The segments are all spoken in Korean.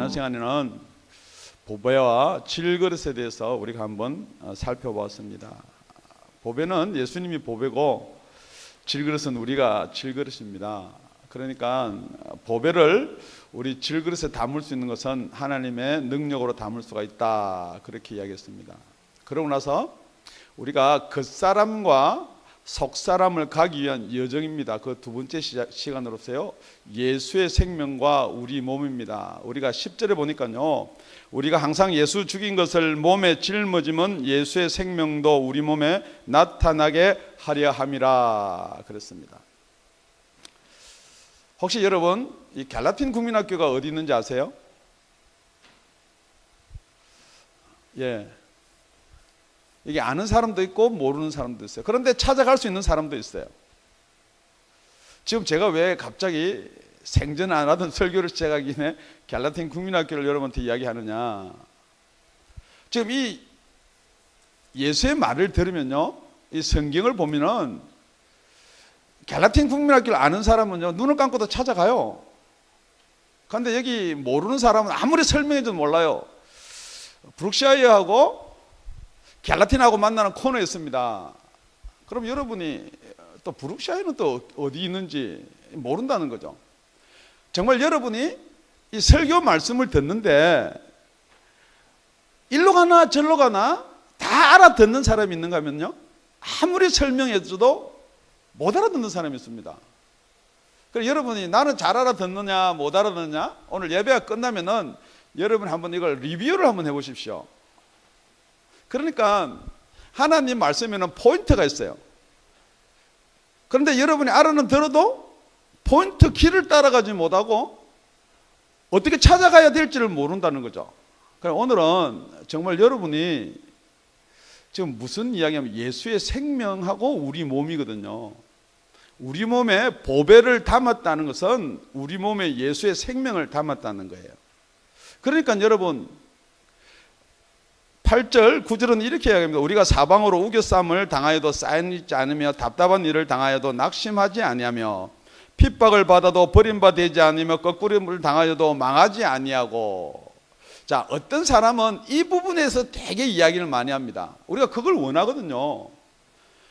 지난 시간에는 보배와 질그릇에 대해서 우리가 한번 살펴보았습니다. 보배는 예수님이 보배고 질그릇은 우리가 질그릇입니다. 그러니까 보배를 우리 질그릇에 담을 수 있는 것은 하나님의 능력으로 담을 수가 있다, 그렇게 이야기했습니다. 그러고 나서 우리가 겉사람과 속사람을 가기 위한 여정입니다. 그 두 번째 시간으로서요, 예수의 생명과 우리 몸입니다. 우리가 10절에 보니까요, 우리가 항상 예수 죽인 것을 몸에 짊어지면 예수의 생명도 우리 몸에 나타나게 하려 함이라 그랬습니다. 혹시 여러분 이 갈라틴 국민학교가 어디 있는지 아세요? 예, 이게 아는 사람도 있고 모르는 사람도 있어요. 그런데 찾아갈 수 있는 사람도 있어요. 지금 제가 왜 갑자기 생전 안 하던 설교를 시작하기 전에 갈라틴 국민학교를 여러분한테 이야기하느냐, 지금 이 예수의 말을 들으면요, 이 성경을 보면은 갈라틴 국민학교를 아는 사람은요 눈을 감고도 찾아가요. 그런데 여기 모르는 사람은 아무리 설명해도 몰라요. 브룩샤이어하고 갈라틴하고 만나는 코너였습니다. 그럼 여러분이 또 브룩샤이어는 또 어디 있는지 모른다는 거죠. 정말 여러분이 이 설교 말씀을 듣는데 일로 가나 절로 가나 다 알아듣는 사람이 있는가 하면요, 아무리 설명해줘도 못 알아듣는 사람이 있습니다. 그래서 여러분이 나는 잘 알아듣느냐 못 알아듣느냐, 오늘 예배가 끝나면은 여러분 한번 이걸 리뷰를 한번 해보십시오. 그러니까 하나님 말씀에는 포인트가 있어요. 그런데 여러분이 알아는 들어도 포인트 길을 따라가지 못하고 어떻게 찾아가야 될지를 모른다는 거죠. 그래서 오늘은 정말 여러분이 지금 무슨 이야기하면 예수의 생명하고 우리 몸이거든요. 우리 몸에 보배를 담았다는 것은 우리 몸에 예수의 생명을 담았다는 거예요. 그러니까 여러분 8절 9절은 이렇게 이야기합니다. 우리가 사방으로 우겨쌈을 당하여도 쌓이지 않으며 답답한 일을 당하여도 낙심하지 아니하며 핍박을 받아도 버림받지 않으며 거꾸림을 당하여도 망하지 아니하고. 자, 어떤 사람은 이 부분에서 되게 이야기를 많이 합니다. 우리가 그걸 원하거든요.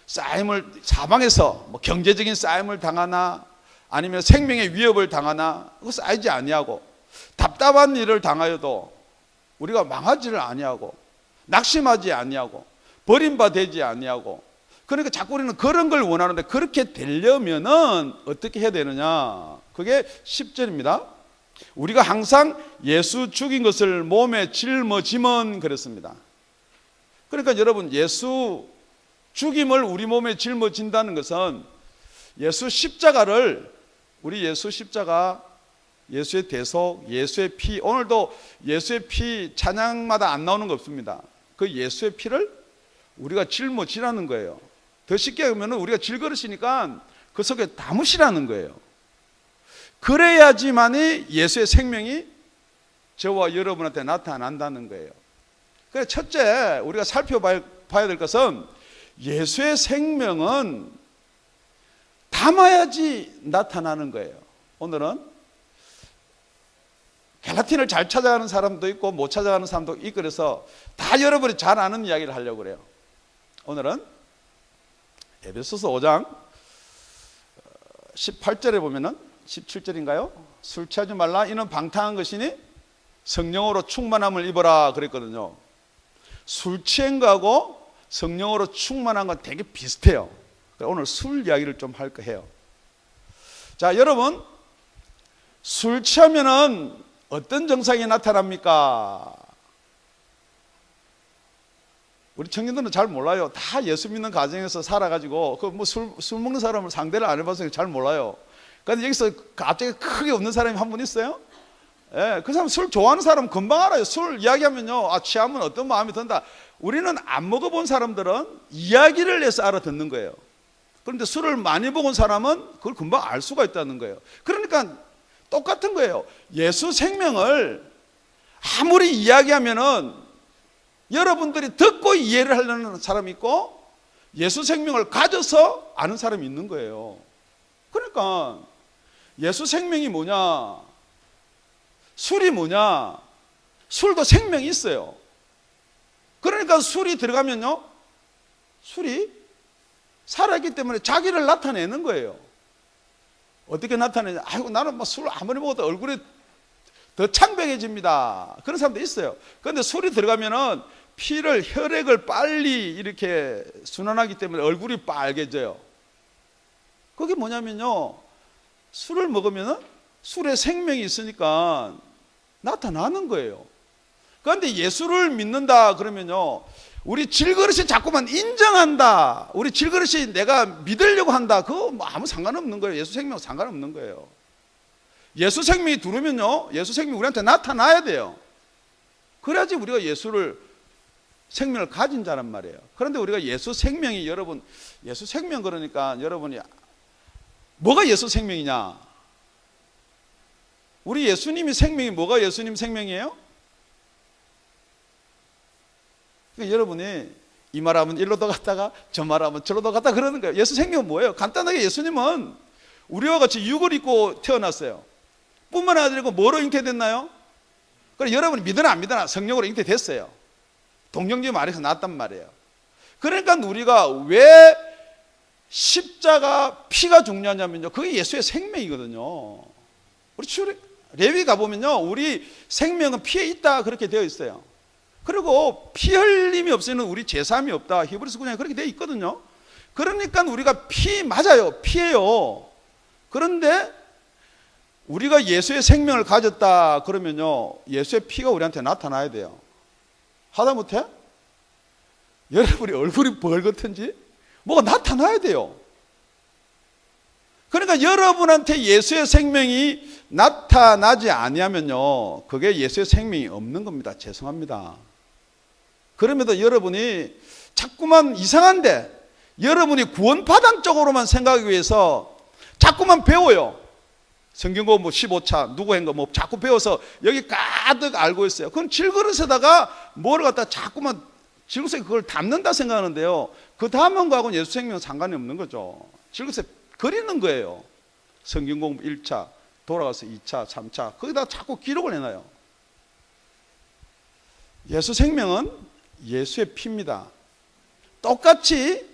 쌓임을 사방에서 뭐 경제적인 쌓임을 당하나 아니면 생명의 위협을 당하나 그거 쌓이지 아니하고, 답답한 일을 당하여도 우리가 망하지를 아니하고 낙심하지 아니하고 버림받지 아니하고. 그러니까 자꾸 우리는 그런 걸 원하는데 그렇게 되려면은 어떻게 해야 되느냐, 그게 10절입니다. 우리가 항상 예수 죽인 것을 몸에 짊어지면 그랬습니다. 그러니까 여러분 예수 죽임을 우리 몸에 짊어진다는 것은 예수 십자가를, 우리 예수 십자가, 예수의 대속, 예수의 피, 오늘도 예수의 피 찬양마다 안 나오는 거 없습니다. 그 예수의 피를 우리가 짊어지라는 거예요. 더 쉽게 하면 우리가 질그릇이니까 그 속에 담으시라는 거예요. 그래야지만이 예수의 생명이 저와 여러분한테 나타난다는 거예요. 그래서 첫째 우리가 살펴봐야 될 것은 예수의 생명은 담아야지 나타나는 거예요. 오늘은 갈라틴을 잘 찾아가는 사람도 있고 못 찾아가는 사람도 있고, 그래서 다 여러분이 잘 아는 이야기를 하려고 그래요. 오늘은 에베소서 5장 18절에 보면은 17절인가요? 술 취하지 말라 이는 방탕한 것이니 성령으로 충만함을 입어라 그랬거든요. 술 취한 거하고 성령으로 충만한 건 되게 비슷해요. 오늘 술 이야기를 좀 할까 해요. 자, 여러분 술 취하면은 어떤 증상이 나타납니까? 우리 청년들은 잘 몰라요. 다 예수 믿는 가정에서 살아가지고 그 뭐 술 먹는 사람을 상대를 안 해봐서 잘 몰라요. 그런데 여기서 갑자기 크게 웃는 사람이 한 분 있어요. 예, 그 사람 술 좋아하는 사람 금방 알아요. 술 이야기하면요, 아, 취하면 어떤 마음이 든다. 우리는 안 먹어본 사람들은 이야기를 해서 알아듣는 거예요. 그런데 술을 많이 먹은 사람은 그걸 금방 알 수가 있다는 거예요. 그러니까 똑같은 거예요. 예수 생명을 아무리 이야기하면은 여러분들이 듣고 이해를 하려는 사람이 있고 예수 생명을 가져서 아는 사람이 있는 거예요. 그러니까 예수 생명이 뭐냐, 술이 뭐냐, 술도 생명이 있어요. 그러니까 술이 들어가면요, 술이 살아있기 때문에 자기를 나타내는 거예요. 어떻게 나타내냐? 아이고, 나는 술 아무리 먹어도 얼굴이 더 창백해집니다. 그런 사람도 있어요. 그런데 술이 들어가면은 피를, 혈액을 빨리 이렇게 순환하기 때문에 얼굴이 빨개져요. 그게 뭐냐면요, 술을 먹으면은 술에 생명이 있으니까 나타나는 거예요. 그런데 예수를 믿는다 그러면요, 우리 질그릇이 자꾸만 인정한다, 우리 질그릇이 내가 믿으려고 한다, 그거 뭐 아무 상관없는 거예요. 예수 생명 상관없는 거예요. 예수 생명이 들어오면요, 예수 생명이 우리한테 나타나야 돼요. 그래야지 우리가 예수를, 생명을 가진 자란 말이에요. 그런데 우리가 예수 생명이, 여러분, 예수 생명 그러니까 여러분이 뭐가 예수 생명이냐? 우리 예수님이 생명이 뭐가 예수님 생명이에요? 그러니까 여러분이 이 말하면 일로도 갔다가 저 말하면 저로도 갔다 그러는 거예요. 예수 생명은 뭐예요? 간단하게 예수님은 우리와 같이 육을 입고 태어났어요. 뿐만 아니라 뭐로 잉태됐나요? 그래, 여러분이 믿으나 안 믿으나 성령으로 잉태됐어요. 동정지 말에서 났단 말이에요. 그러니까 우리가 왜 십자가 피가 중요하냐면요, 그게 예수의 생명이거든요. 우리 레위 가보면요, 우리 생명은 피에 있다 그렇게 되어 있어요. 그리고 피 흘림이 없으면 우리 제사함이 없다, 히브리서 9장에 그렇게 되어 있거든요. 그러니까 우리가 피, 맞아요, 피예요. 그런데 우리가 예수의 생명을 가졌다 그러면요, 예수의 피가 우리한테 나타나야 돼요. 하다못해 여러분이 얼굴이 벌겋든지 뭐가 나타나야 돼요. 그러니까 여러분한테 예수의 생명이 나타나지 아니하면요, 그게 예수의 생명이 없는 겁니다. 죄송합니다. 그럼에도 여러분이 자꾸만 이상한데, 여러분이 구원파당 쪽으로만 생각하기 위해서 자꾸만 배워요. 성경고 뭐 15차 누구 한 거 뭐 자꾸 배워서 여기 가득 알고 있어요. 그건 질그릇에다가 뭐를 갖다 자꾸만 질그릇에 그걸 담는다 생각하는데요, 그 다음한 거하고는 예수 생명은 상관이 없는 거죠. 질그릇에 그리는 거예요. 성경 공부 1차, 돌아가서 2차, 3차, 거기다 자꾸 기록을 해놔요. 예수 생명은 예수의 피입니다. 똑같이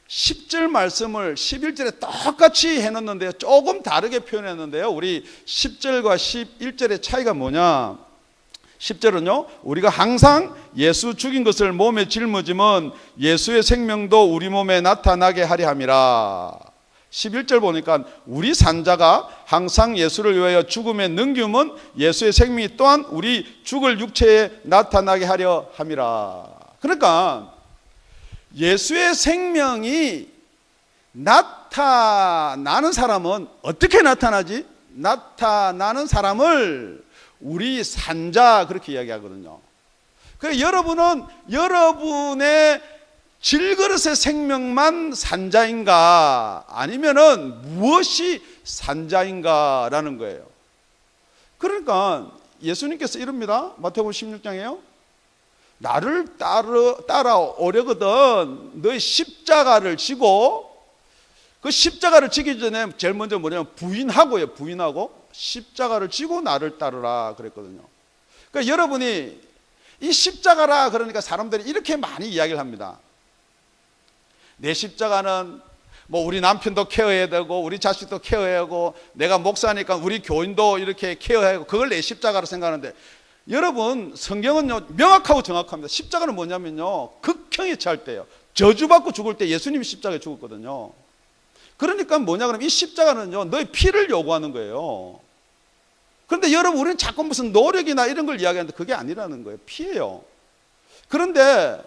10절 말씀을 11절에 똑같이 해놓는데요, 조금 다르게 표현했는데요, 우리 10절과 11절의 차이가 뭐냐? 10절은요, 우리가 항상 예수 죽인 것을 몸에 짊어지면 예수의 생명도 우리 몸에 나타나게 하려 함이라. 11절 보니까 우리 산자가 항상 예수를 위하여 죽음에 넘기면 예수의 생명이 또한 우리 죽을 육체에 나타나게 하려 함이라. 그러니까 예수의 생명이 나타나는 사람은 어떻게 나타나지? 나타나는 사람을 우리 산자 그렇게 이야기하거든요. 그러니까 여러분은 여러분의 질그릇의 생명만 산자인가, 아니면은 무엇이 산자인가라는 거예요. 그러니까 예수님께서 이럽니다. 마태복음 16장에요. 나를 따라오려거든 너희 십자가를 지고, 그 십자가를 지기 전에 제일 먼저 뭐냐면 부인하고요. 부인하고 십자가를 지고 나를 따르라 그랬거든요. 그러니까 여러분이 이 십자가라 그러니까 사람들이 이렇게 많이 이야기를 합니다. 내 십자가는 뭐 우리 남편도 케어해야 되고 우리 자식도 케어해야 하고 내가 목사니까 우리 교인도 이렇게 케어해야 하고, 그걸 내 십자가로 생각하는데, 여러분 성경은요 명확하고 정확합니다. 십자가는 뭐냐면요, 극형에 처할 때요, 저주받고 죽을 때 예수님이 십자가에 죽었거든요. 그러니까 뭐냐 그러면 이 십자가는요 너의 피를 요구하는 거예요. 그런데 여러분 우리는 자꾸 무슨 노력이나 이런 걸 이야기하는데 그게 아니라는 거예요. 피예요. 그런데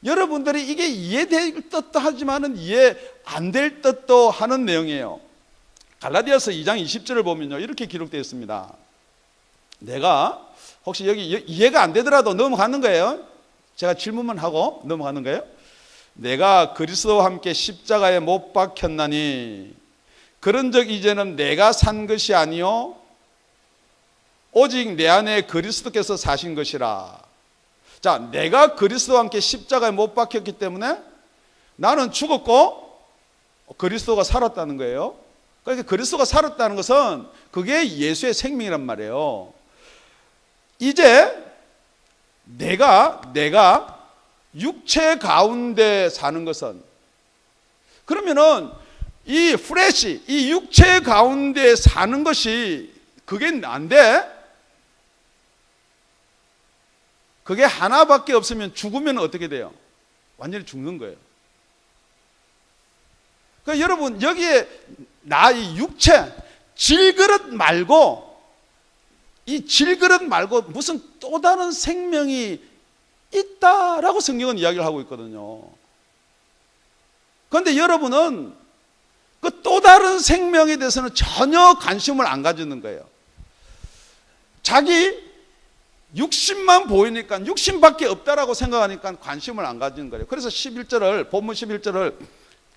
여러분들이 이게 이해될 듯도 하지만은 이해 안 될 듯도 하는 내용이에요. 갈라디아서 2장 20절을 보면요 이렇게 기록되어 있습니다. 내가 혹시 여기 이해가 안 되더라도 넘어가는 거예요. 제가 질문만 하고 넘어가는 거예요. 내가 그리스도와 함께 십자가에 못 박혔나니 그런즉 이제는 내가 산 것이 아니요 오직 내 안에 그리스도께서 사신 것이라. 자, 내가 그리스도와 함께 십자가에 못 박혔기 때문에 나는 죽었고 그리스도가 살았다는 거예요. 그러니까 그리스도가 살았다는 것은 그게 예수의 생명이란 말이에요. 이제 내가 육체 가운데 사는 것은, 그러면은 이 플래시, 이 육체 가운데 사는 것이 그게 난데, 그게 하나밖에 없으면 죽으면 어떻게 돼요? 완전히 죽는 거예요. 그러니까 여러분, 여기에 이 육체, 질그릇 말고, 이 질그릇 말고 무슨 또 다른 생명이 있다라고 성경은 이야기를 하고 있거든요. 그런데 여러분은 그 또 다른 생명에 대해서는 전혀 관심을 안 가지는 거예요. 자기 육신만 보이니까, 육신밖에 없다라고 생각하니까 관심을 안 가지는 거예요. 그래서 본문 11절을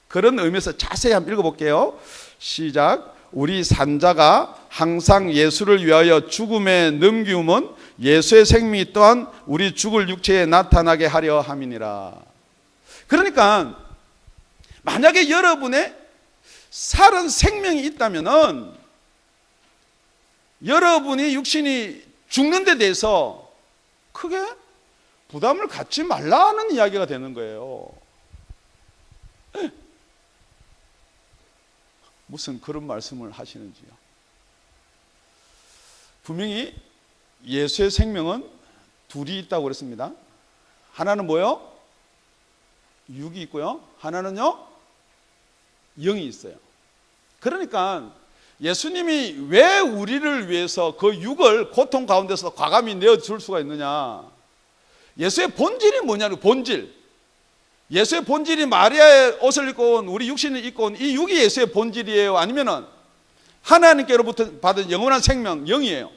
그런 의미에서 자세히 한번 읽어볼게요. 시작. 우리 산자가 항상 예수를 위하여 죽음에 넘기움은 예수의 생명이 또한 우리 죽을 육체에 나타나게 하려 함이니라. 그러니까 만약에 여러분의 살은 생명이 있다면은 여러분이 육신이 죽는 데 대해서 크게 부담을 갖지 말라는 이야기가 되는 거예요. 무슨 그런 말씀을 하시는지요. 분명히 예수의 생명은 둘이 있다고 그랬습니다. 하나는 뭐요? 육이 있고요. 하나는요? 영이 있어요. 그러니까 예수님이 왜 우리를 위해서 그 육을 고통 가운데서 과감히 내어줄 수가 있느냐. 예수의 본질이 뭐냐는 본질. 예수의 본질이 마리아의 옷을 입고 온, 우리 육신을 입고 온 이 육이 예수의 본질이에요? 아니면은 하나님께로부터 받은 영원한 생명, 영이에요?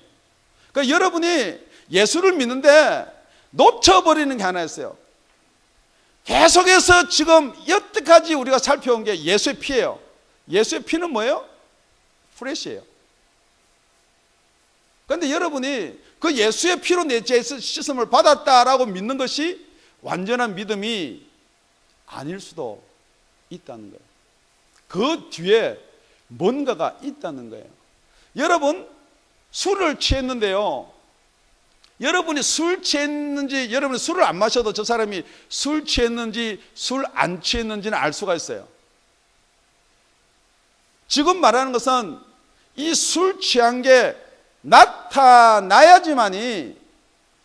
그러니까 여러분이 예수를 믿는데 놓쳐버리는 게 하나 있어요. 계속해서 지금 여태까지 우리가 살펴온 게 예수의 피예요. 예수의 피는 뭐예요? 프레시예요. 그런데 여러분이 그 예수의 피로 내 죄 씻음을 받았다라고 믿는 것이 완전한 믿음이 아닐 수도 있다는 거예요. 그 뒤에 뭔가가 있다는 거예요. 여러분 술을 취했는데요, 여러분이 술 취했는지, 여러분이 술을 안 마셔도 저 사람이 술 취했는지 술 안 취했는지는 알 수가 있어요. 지금 말하는 것은 이 술 취한 게 나타나야지만이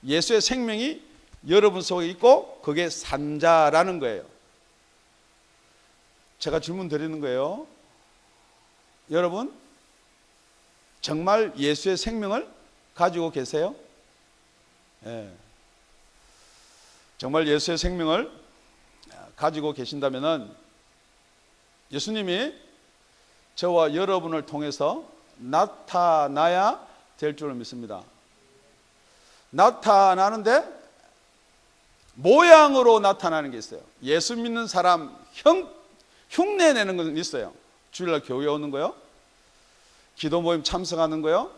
예수의 생명이 여러분 속에 있고 그게 산자라는 거예요. 제가 질문 드리는 거예요. 여러분 정말 예수의 생명을 가지고 계세요? 예. 정말 예수의 생명을 가지고 계신다면은 예수님이 저와 여러분을 통해서 나타나야 될 줄을 믿습니다. 나타나는데 모양으로 나타나는 게 있어요. 예수 믿는 사람 흉내 내는 건 있어요. 주일날 교회 오는 거요, 기도 모임 참석하는 거요,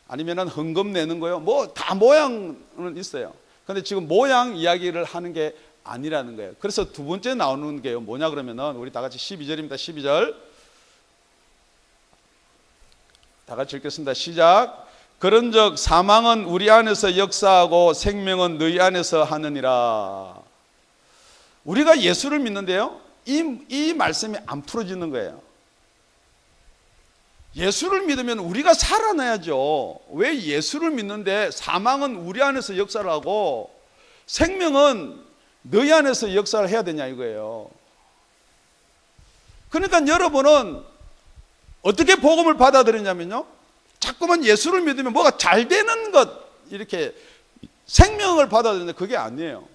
아니면은 헌금 내는 거요, 뭐 다 모양은 있어요. 근데 지금 모양 이야기를 하는 게 아니라는 거예요. 그래서 두 번째 나오는 게 뭐냐 그러면은 우리 다 같이 12절입니다. 12절 다 같이 읽겠습니다. 시작. 그런즉 사망은 우리 안에서 역사하고 생명은 너희 안에서 하느니라. 우리가 예수를 믿는데요, 이 말씀이 안 풀어지는 거예요. 예수를 믿으면 우리가 살아나야죠. 왜 예수를 믿는데 사망은 우리 안에서 역사를 하고 생명은 너희 안에서 역사를 해야 되냐 이거예요. 그러니까 여러분은 어떻게 복음을 받아들이냐면요, 자꾸만 예수를 믿으면 뭐가 잘 되는 것, 이렇게 생명을 받아들이는데 그게 아니에요.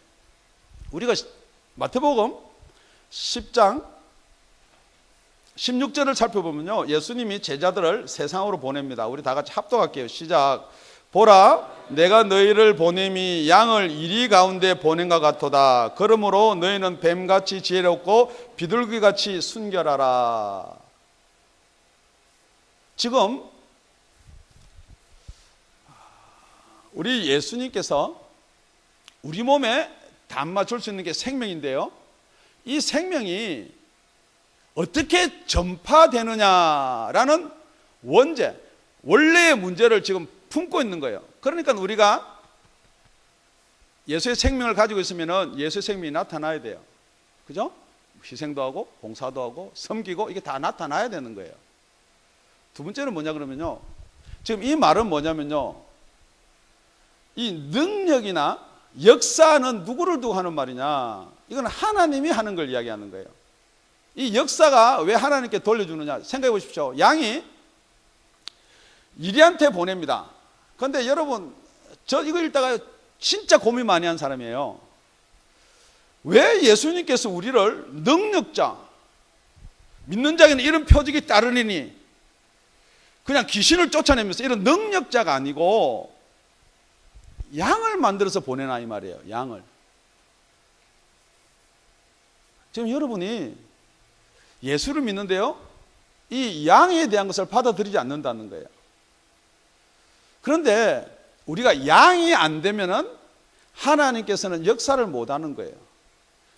우리가 마태복음 10장 16절을 살펴보면요, 예수님이 제자들을 세상으로 보냅니다. 우리 다 같이 합독할게요. 시작. 보라, 내가 너희를 보냄이 양을 이리 가운데 보낸것 같도다. 그러므로 너희는 뱀같이 지혜롭고 비둘기같이 순결하라. 지금 우리 예수님께서 우리 몸에 담아 줄 수 있는 게 생명인데요, 이 생명이 어떻게 전파되느냐라는 원래의 문제를 지금 품고 있는 거예요. 그러니까 우리가 예수의 생명을 가지고 있으면 예수의 생명이 나타나야 돼요. 그죠? 희생도 하고 봉사도 하고 섬기고 이게 다 나타나야 되는 거예요. 두 번째는 뭐냐 그러면요, 지금 이 말은 뭐냐면요, 이 능력이나 역사는 누구를 두고 하는 말이냐, 이건 하나님이 하는 걸 이야기하는 거예요. 이 역사가 왜 하나님께 돌려주느냐 생각해 보십시오. 양이 이리한테 보냅니다. 그런데 여러분, 저 이거 읽다가 진짜 고민 많이 한 사람이에요. 왜 예수님께서 우리를 능력자, 믿는 자에게는 이런 표적이 따르리니, 그냥 귀신을 쫓아내면서 이런 능력자가 아니고 양을 만들어서 보내나 이 말이에요. 양을. 지금 여러분이 예수를 믿는데요, 이 양에 대한 것을 받아들이지 않는다는 거예요. 그런데 우리가 양이 안 되면은 하나님께서는 역사를 못 하는 거예요.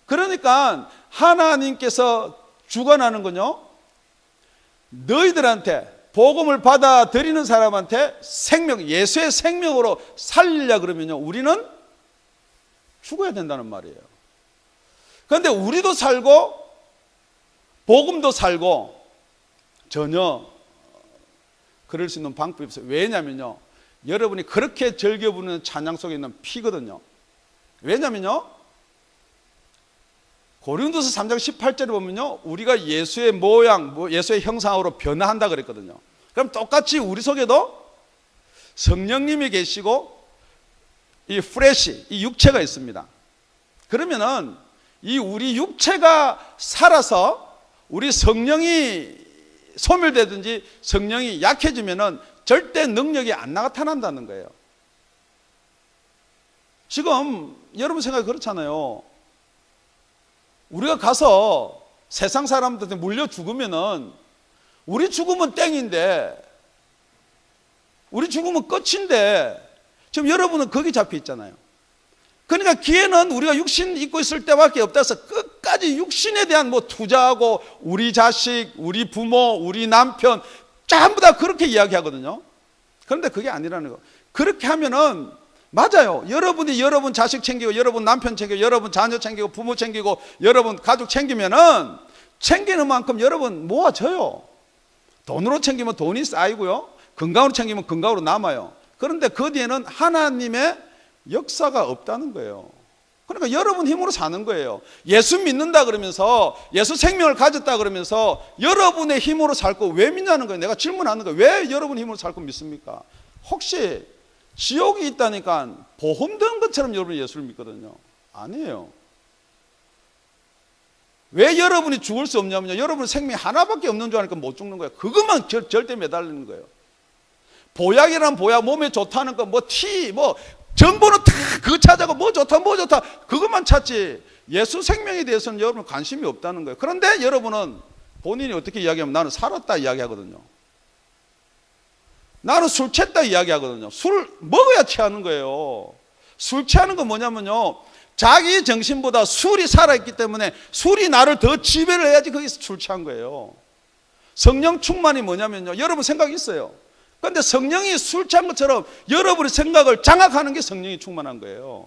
그러니까 하나님께서 주관하는 건요, 너희들한테 복음을 받아들이는 사람한테 생명, 예수의 생명으로 살리려 그러면요, 우리는 죽어야 된다는 말이에요. 그런데 우리도 살고 복음도 살고 전혀 그럴 수 있는 방법이 없어요. 왜냐면요, 여러분이 그렇게 즐겨 부르는 찬양 속에 있는 피거든요. 왜냐면요, 고린도서 3장 18절에 보면요, 우리가 예수의 모양, 예수의 형상으로 변화한다 그랬거든요. 그럼 똑같이 우리 속에도 성령님이 계시고 이 플래시, 이 육체가 있습니다. 그러면은 이 우리 육체가 살아서 우리 성령이 소멸되든지 성령이 약해지면은 절대 능력이 안 나타난다는 거예요. 지금 여러분 생각이 그렇잖아요. 우리가 가서 세상 사람들한테 물려 죽으면은 우리 죽으면 땡인데, 우리 죽으면 끝인데, 지금 여러분은 거기 잡혀 있잖아요. 그러니까 기회는 우리가 육신 입고 있을 때밖에 없다 해서 끝까지 육신에 대한 투자하고 우리 자식, 우리 부모, 우리 남편 전부 다 그렇게 이야기하거든요. 그런데 그게 아니라는 거. 그렇게 하면은 맞아요. 여러분이 여러분 자식 챙기고 여러분 남편 챙기고 여러분 자녀 챙기고 부모 챙기고 여러분 가족 챙기면은 챙기는 만큼 여러분 모아져요. 돈으로 챙기면 돈이 쌓이고요, 건강으로 챙기면 건강으로 남아요. 그런데 그 뒤에는 하나님의 역사가 없다는 거예요. 그러니까 여러분 힘으로 사는 거예요. 예수 믿는다 그러면서, 예수 생명을 가졌다 그러면서 여러분의 힘으로 살고 왜 믿냐는 거예요. 내가 질문하는 거예요. 왜 여러분 힘으로 살고 믿습니까? 혹시 지옥이 있다니까 보험된 것처럼 여러분이 예수를 믿거든요. 아니에요. 왜 여러분이 죽을 수 없냐면요, 여러분 생명이 하나밖에 없는 줄 아니까 못 죽는 거예요. 그것만 절대 매달리는 거예요. 보약이란 보약, 몸에 좋다는 거, 정보는 다 그거 찾아고 뭐 좋다 그것만 찾지 예수 생명에 대해서는 여러분 관심이 없다는 거예요. 그런데 여러분은 본인이 어떻게 이야기하면 나는 살았다 이야기하거든요. 나는 술 취했다 이야기하거든요. 술 먹어야 취하는 거예요. 술 취하는 건 뭐냐면요, 자기 정신보다 술이 살아있기 때문에 술이 나를 더 지배를 해야지 거기서 술 취한 거예요. 성령 충만이 뭐냐면요, 여러분 생각이 있어요. 그런데 성령이 술 취한 것처럼 여러분의 생각을 장악하는 게 성령이 충만한 거예요.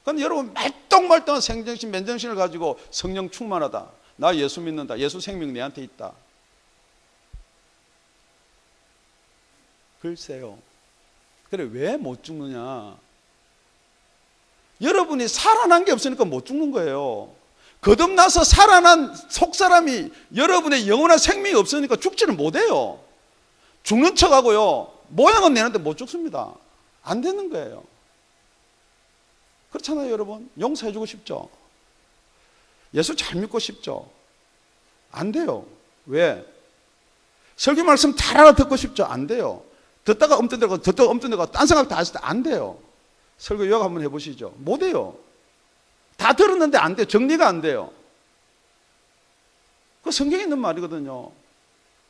그런데 여러분 말똥말똥한 생정신, 맨정신을 가지고 성령 충만하다, 나 예수 믿는다, 예수 생명 내한테 있다. 글쎄요. 그래, 왜 못 죽느냐? 여러분이 살아난 게 없으니까 못 죽는 거예요. 거듭나서 살아난 속사람이 여러분의 영원한 생명이 없으니까 죽지를 못해요. 죽는 척하고요, 모양은 내는데 못 죽습니다. 안 되는 거예요. 그렇잖아요. 여러분 용서해주고 싶죠? 예수 잘 믿고 싶죠? 안 돼요. 왜? 설교 말씀 잘 알아듣고 싶죠? 안 돼요. 듣다가 엄떤 데가 듣다가 엄떤 데가 딴 생각 다 하실 때 안 돼요. 설교 요약 한번 해보시죠. 못해요. 다 들었는데 안 돼요. 정리가 안 돼요. 그 성경에 있는 말이거든요.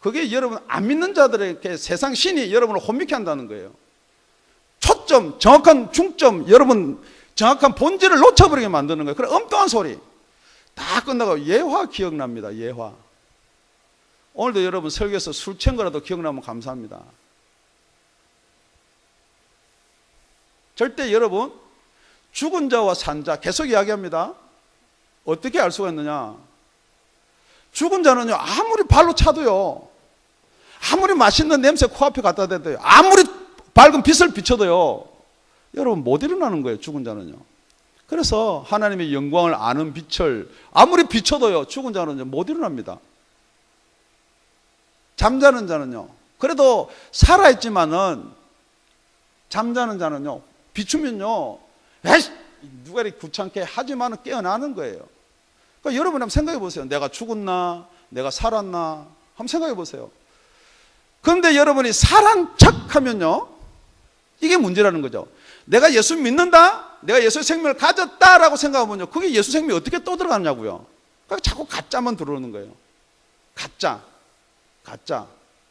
그게 여러분 안 믿는 자들에게 세상 신이 여러분을 혼미케 한다는 거예요. 초점, 정확한 중점, 여러분 정확한 본질을 놓쳐버리게 만드는 거예요. 그래, 엉뚱한 소리 다 끝나고 예화 기억납니다. 예화. 오늘도 여러분 설교에서 술 취한 거라도 기억나면 감사합니다. 절대 여러분 죽은 자와 산 자 계속 이야기합니다. 어떻게 알 수가 있느냐? 죽은 자는요 아무리 발로 차도요, 아무리 맛있는 냄새 코앞에 갖다 대도요, 아무리 밝은 빛을 비춰도요 여러분 못 일어나는 거예요. 죽은 자는요. 그래서 하나님의 영광을 아는 빛을 아무리 비춰도요 죽은 자는요 못 일어납니다. 잠자는 자는요, 그래도 살아있지만은 잠자는 자는요 비추면요 에이 누가 이렇게 귀찮게 하지만은 깨어나는 거예요. 그러니까 여러분 한번 생각해 보세요. 내가 죽었나 내가 살았나 한번 생각해 보세요. 그런데 여러분이 살한 척 하면요 이게 문제라는 거죠. 내가 예수 믿는다, 내가 예수의 생명을 가졌다라고 생각하면요 그게 예수 생명이 어떻게 또 들어가냐고요. 그러니까 자꾸 가짜만 들어오는 거예요. 가짜.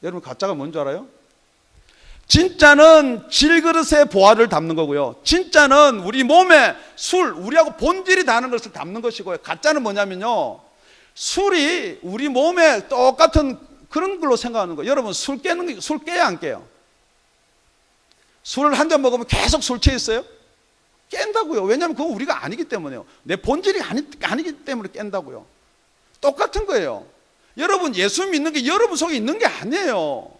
여러분 가짜가 뭔지 알아요? 진짜는 질그릇에 보화를 담는 거고요, 진짜는 우리 몸에 술, 우리하고 본질이 다른 것을 담는 것이고요, 가짜는 뭐냐면요 술이 우리 몸에 똑같은 그런 걸로 생각하는 거예요. 여러분 술 깨요 안 깨요? 술을 한 잔 먹으면 계속 술 취해 있어요? 깬다고요. 왜냐하면 그건 우리가 아니기 때문에요. 내 본질이 아니기 때문에 깬다고요. 똑같은 거예요. 여러분 예수 믿는 게 여러분 속에 있는 게 아니에요.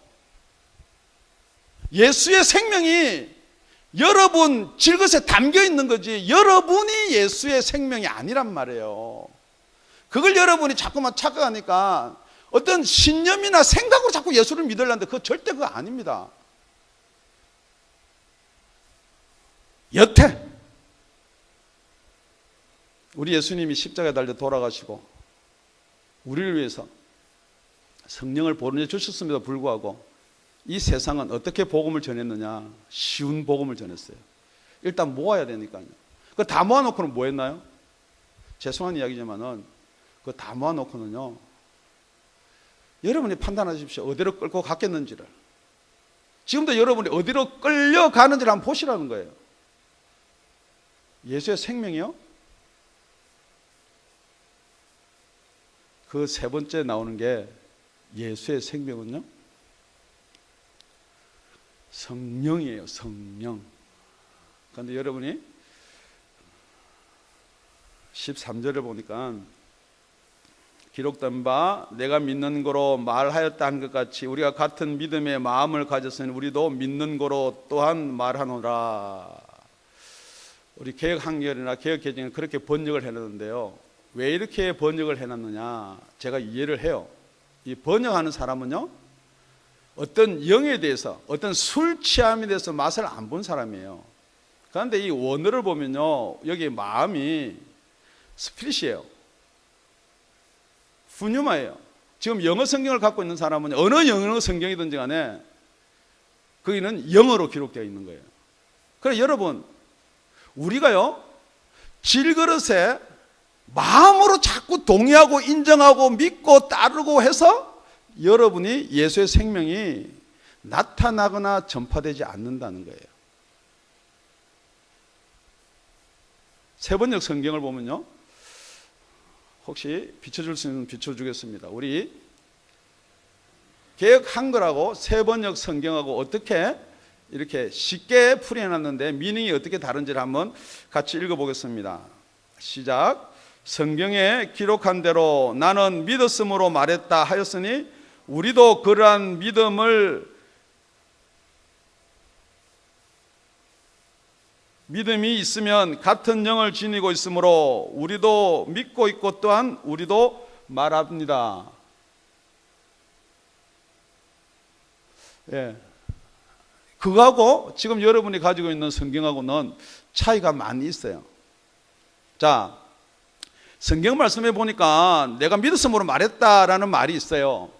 예수의 생명이 여러분 질것에 담겨 있는 거지 여러분이 예수의 생명이 아니란 말이에요. 그걸 여러분이 자꾸만 착각하니까 어떤 신념이나 생각으로 자꾸 예수를 믿으려는데 그거 절대 그거 아닙니다. 여태 우리 예수님이 십자가에 달려 돌아가시고 우리를 위해서 성령을 보내주셨음에도 불구하고 이 세상은 어떻게 복음을 전했느냐? 쉬운 복음을 전했어요. 일단 모아야 되니까요. 그거 다 모아놓고는 뭐 했나요? 죄송한 이야기지만은 그거 다 모아놓고는요 여러분이 판단하십시오. 어디로 끌고 갔겠는지를. 지금도 여러분이 어디로 끌려가는지를 한번 보시라는 거예요. 예수의 생명이요? 그 세 번째 나오는 게 예수의 생명은요? 성령이에요. 성령. 그런데 여러분이 13절을 보니까 기록된 바 내가 믿는 거로 말하였다 한 것 같이 우리가 같은 믿음의 마음을 가졌으니 우리도 믿는 거로 또한 말하노라. 우리 개혁한결이나 개혁개정은 그렇게 번역을 해놨는데요. 왜 이렇게 번역을 해놨느냐? 제가 이해를 해요. 이 번역하는 사람은요 어떤 영에 대해서 어떤 술 취함에 대해서 맛을 안 본 사람이에요. 그런데 이 원어를 보면요 여기 마음이 스피릿이에요. 푸뉴마예요. 지금 영어 성경을 갖고 있는 사람은 어느 영어 성경이든지 간에 거기는 영어로 기록되어 있는 거예요. 그래서 여러분 우리가요 질그릇에 마음으로 자꾸 동의하고 인정하고 믿고 따르고 해서 여러분이 예수의 생명이 나타나거나 전파되지 않는다는 거예요. 세번역 성경을 보면요 혹시 비춰줄 수 있는 비춰주겠습니다. 우리 개역 한글하고 세번역 성경하고 어떻게 이렇게 쉽게 풀이해놨는데 미닝이 어떻게 다른지를 한번 같이 읽어보겠습니다. 시작. 성경에 기록한 대로 나는 믿었음으로 말했다 하였으니 우리도 그러한 믿음이 있으면 같은 영을 지니고 있으므로 우리도 믿고 있고 또한 우리도 말합니다. 예. 그거하고 지금 여러분이 가지고 있는 성경하고는 차이가 많이 있어요. 자, 성경 말씀에 보니까 내가 믿었음으로 말했다라는 말이 있어요.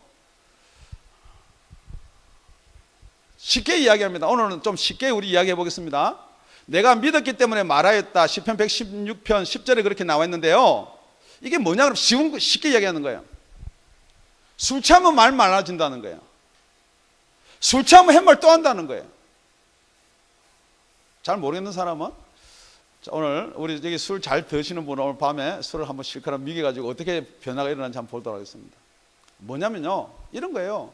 쉽게 이야기합니다. 오늘은 좀 쉽게 우리 이야기해 보겠습니다. 내가 믿었기 때문에 말하였다. 시편 116편 10절에 그렇게 나와 있는데요. 이게 뭐냐 그러면 쉽게 이야기하는 거예요. 술 취하면 말 많아진다는 거예요. 술 취하면 햇말 또 한다는 거예요. 잘 모르겠는 사람은 자, 오늘 우리 여기 술 잘 드시는 분은 오늘 밤에 술을 한번 실컷 미겨가지고 어떻게 변화가 일어나는지 한번 보도록 하겠습니다. 뭐냐면요 이런 거예요.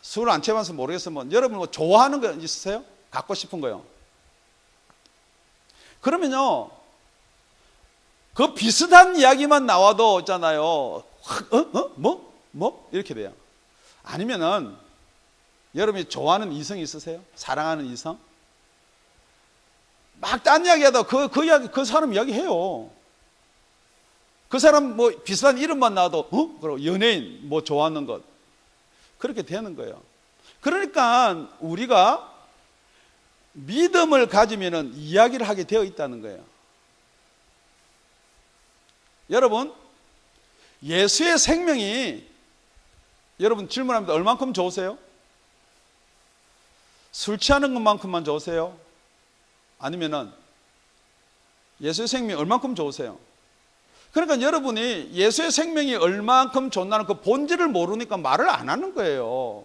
술을 안 취해봐서 모르겠으면 여러분 뭐 좋아하는 거 있으세요? 갖고 싶은 거요? 그러면요, 그 비슷한 이야기만 나와도 있잖아요. 뭐? 이렇게 돼요. 아니면은 여러분이 좋아하는 이성 있으세요? 사랑하는 이성? 막 딴 이야기하다 그 이야기, 그 사람 이야기 해요. 그 사람 뭐 비슷한 이름만 나와도 그리고 연예인 뭐 좋아하는 것 그렇게 되는 거예요. 그러니까 우리가 믿음을 가지면은 이야기를 하게 되어 있다는 거예요. 여러분, 예수의 생명이 여러분 질문합니다. 얼만큼 좋으세요? 술 취하는 것만큼만 좋으세요? 아니면은 예수의 생명이 얼만큼 좋으세요? 그러니까 여러분이 예수의 생명이 얼만큼 좋나는 그 본질을 모르니까 말을 안 하는 거예요.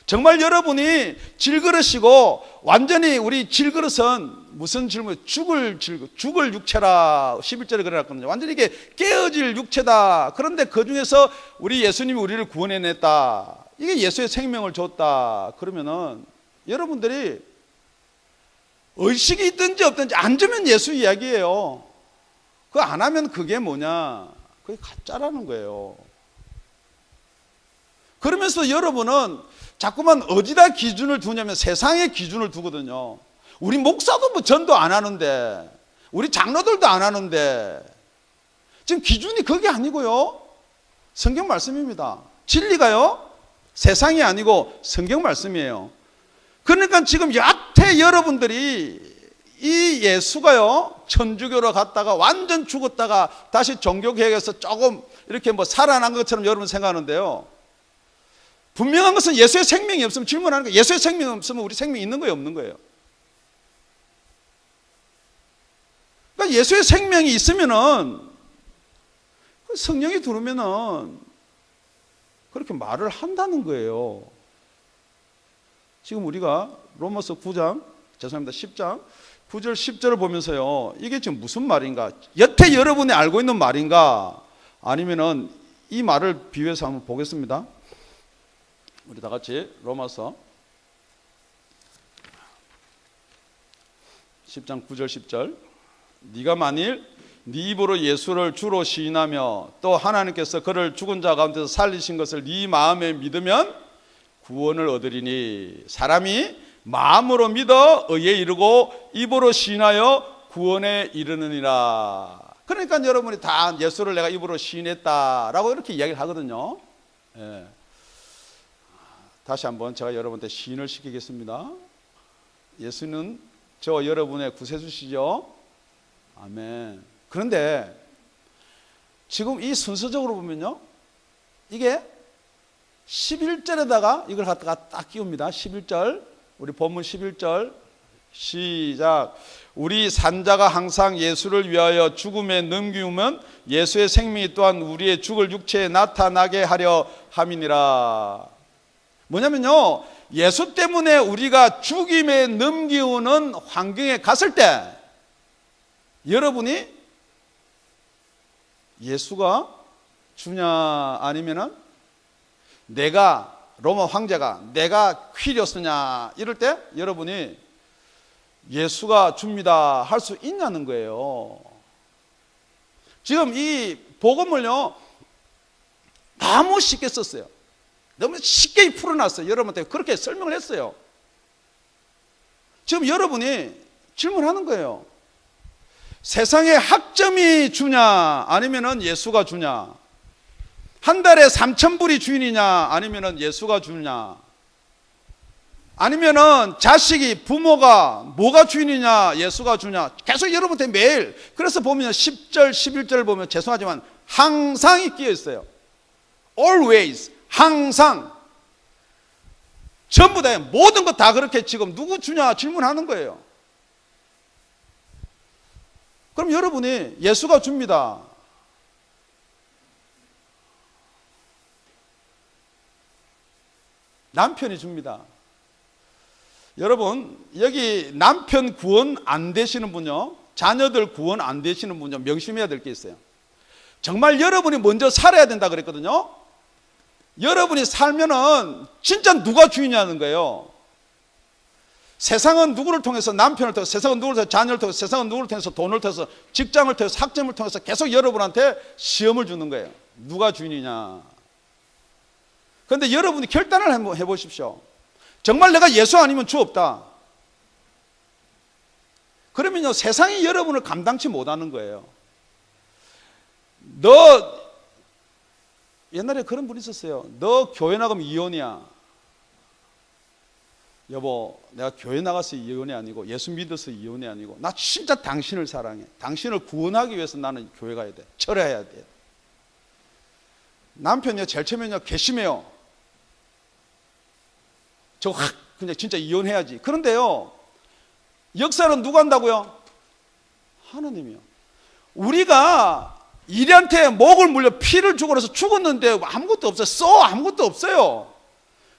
정말 여러분이 질그릇이고 완전히 우리 질그릇은 무슨 질문? 죽을 육체라 11절에 그래놨거든요. 완전히 이게 깨어질 육체다. 그런데 그 중에서 우리 예수님이 우리를 구원해냈다. 이게 예수의 생명을 줬다. 그러면은 여러분들이 의식이 있든지 없든지 안 주면 예수 이야기예요. 그거 안 하면 그게 뭐냐? 그게 가짜라는 거예요. 그러면서 여러분은 자꾸만 어디다 기준을 두냐면 세상의 기준을 두거든요. 우리 목사도 뭐 전도 안 하는데, 우리 장로들도 안 하는데, 지금 기준이 그게 아니고요. 성경 말씀입니다. 진리가요, 세상이 아니고 성경 말씀이에요. 그러니까 지금 여태 여러분들이 이 예수가요, 천주교로 갔다가 완전 죽었다가 다시 종교개혁에서 조금 이렇게 뭐 살아난 것처럼 여러분 생각하는데요. 분명한 것은 예수의 생명이 없으면 질문하는 거예요. 예수의 생명이 없으면 우리 생명이 있는 거예요, 없는 거예요? 그러니까 예수의 생명이 있으면은 성령이 들어오면은 그렇게 말을 한다는 거예요. 지금 우리가 로마서 9장, 죄송합니다, 10장 9절 10절을 보면서요, 이게 지금 무슨 말인가? 여태 여러분이 알고 있는 말인가? 아니면은 이 말을 비유해서 한번 보겠습니다. 우리 다 같이 로마서 10장 9절 10절. 네가 만일 네 입으로 예수를 주로 시인하며 또 하나님께서 그를 죽은 자 가운데서 살리신 것을 네 마음에 믿으면 구원을 얻으리니 사람이 마음으로 믿어 의에 이르고 입으로 시인하여 구원에 이르느니라. 그러니까 여러분이 다 예수를 내가 입으로 시인했다라고 이렇게 이야기를 하거든요. 예. 다시 한번 제가 여러분한테 시인을 시키겠습니다. 예수는 저와 여러분의 구세주시죠. 아멘. 그런데 지금 이 순서적으로 보면요, 이게 11절에다가 이걸 갖다가 딱 끼웁니다. 11절, 우리 본문 11절 시작. 우리 산자가 항상 예수를 위하여 죽음에 넘기우면 예수의 생명이 또한 우리의 죽을 육체에 나타나게 하려 함이니라. 뭐냐면요, 예수 때문에 우리가 죽임에 넘기우는 환경에 갔을 때 여러분이 예수가 주냐 아니면은 내가 로마 황제가 내가 퀴리오스냐 이럴 때 여러분이 예수가 줍니다 할 수 있냐는 거예요. 지금 이 복음을요 너무 쉽게 썼어요. 너무 쉽게 풀어놨어요. 여러분한테 그렇게 설명을 했어요. 지금 여러분이 질문하는 거예요. 세상에 학점이 주냐 아니면은 예수가 주냐? 한 달에 3,000불이 주인이냐 아니면은 예수가 주냐? 아니면은 자식이 부모가 뭐가 주인이냐 예수가 주냐? 계속 여러분한테 매일. 그래서 보면 10절 11절 보면 죄송하지만 항상이 끼어 있어요. Always. 항상 전부 다 모든 것 다 그렇게 지금 누구 주냐 질문하는 거예요. 그럼 여러분이 예수가 줍니다. 남편이 줍니다. 여러분 여기 남편 구원 안 되시는 분요, 자녀들 구원 안 되시는 분요, 명심해야 될 게 있어요. 정말 여러분이 먼저 살아야 된다 그랬거든요. 여러분이 살면은 진짜 누가 주인이냐는 거예요. 세상은 누구를 통해서, 남편을 통해서, 세상은 누구를 통해서, 자녀를 통해서, 세상은 누구를 통해서, 돈을 통해서, 직장을 통해서, 학점을 통해서 계속 여러분한테 시험을 주는 거예요. 누가 주인이냐. 그런데 여러분이 결단을 한번 해보십시오. 정말 내가 예수 아니면 주 없다. 그러면요, 세상이 여러분을 감당치 못하는 거예요. 옛날에 그런 분이 있었어요. 너 교회 나가면 이혼이야. 여보, 내가 교회 나가서 이혼이 아니고 예수 믿어서 이혼이 아니고 나 진짜 당신을 사랑해. 당신을 구원하기 위해서 나는 교회 가야 돼. 철회해야 돼. 남편이요, 제일 처음에는요, 괘씸해요. 저 그냥 진짜 이혼해야지. 그런데요, 역사는 누가 한다고요? 하나님이요. 우리가 이리한테 목을 물려 피를 주고 그래서 죽었는데 아무것도 없어요. 아무것도 없어요.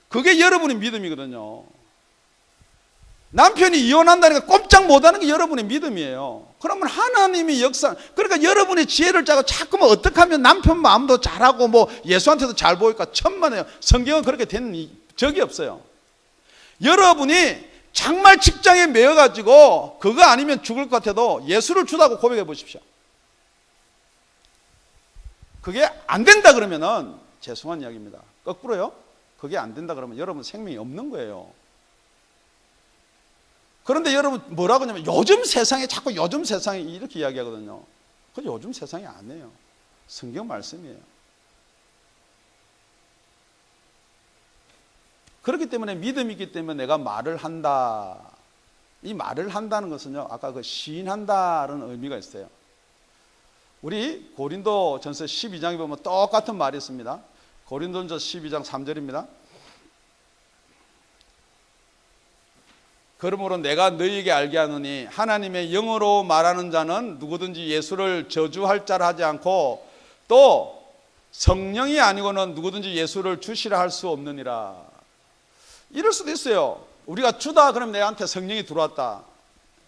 그게 여러분의 믿음이거든요. 남편이 이혼한다니까 꼼짝 못하는 게 여러분의 믿음이에요. 그러면 하나님이 그러니까 여러분의 지혜를 짜고 자꾸만 어떻게 하면 남편 마음도 잘하고 뭐 예수한테도 잘 보일까 천만에요. 성경은 그렇게 된 적이 없어요. 여러분이 정말 직장에 매여가지고 그거 아니면 죽을 것 같아도 예수를 주다고 고백해 보십시오. 그게 안 된다 그러면은 죄송한 이야기입니다. 거꾸로요. 그게 안 된다 그러면 여러분 생명이 없는 거예요. 그런데 여러분 뭐라고 하냐면 요즘 세상에 자꾸 요즘 세상에 이렇게 이야기하거든요. 그 요즘 세상이 아니에요. 성경 말씀이에요. 그렇기 때문에 믿음이기 때문에 내가 말을 한다. 이 말을 한다는 것은요, 아까 그 시인한다는 의미가 있어요. 우리 고린도전서 12장에 보면 똑같은 말이 있습니다. 고린도전서 12장 3절입니다. 그러므로 내가 너희에게 알게 하노니 하나님의 영으로 말하는 자는 누구든지 예수를 저주할 자라 하지 않고 또 성령이 아니고는 누구든지 예수를 주시라 할 수 없느니라. 이럴 수도 있어요. 우리가 주다 그러면 내한테 성령이 들어왔다.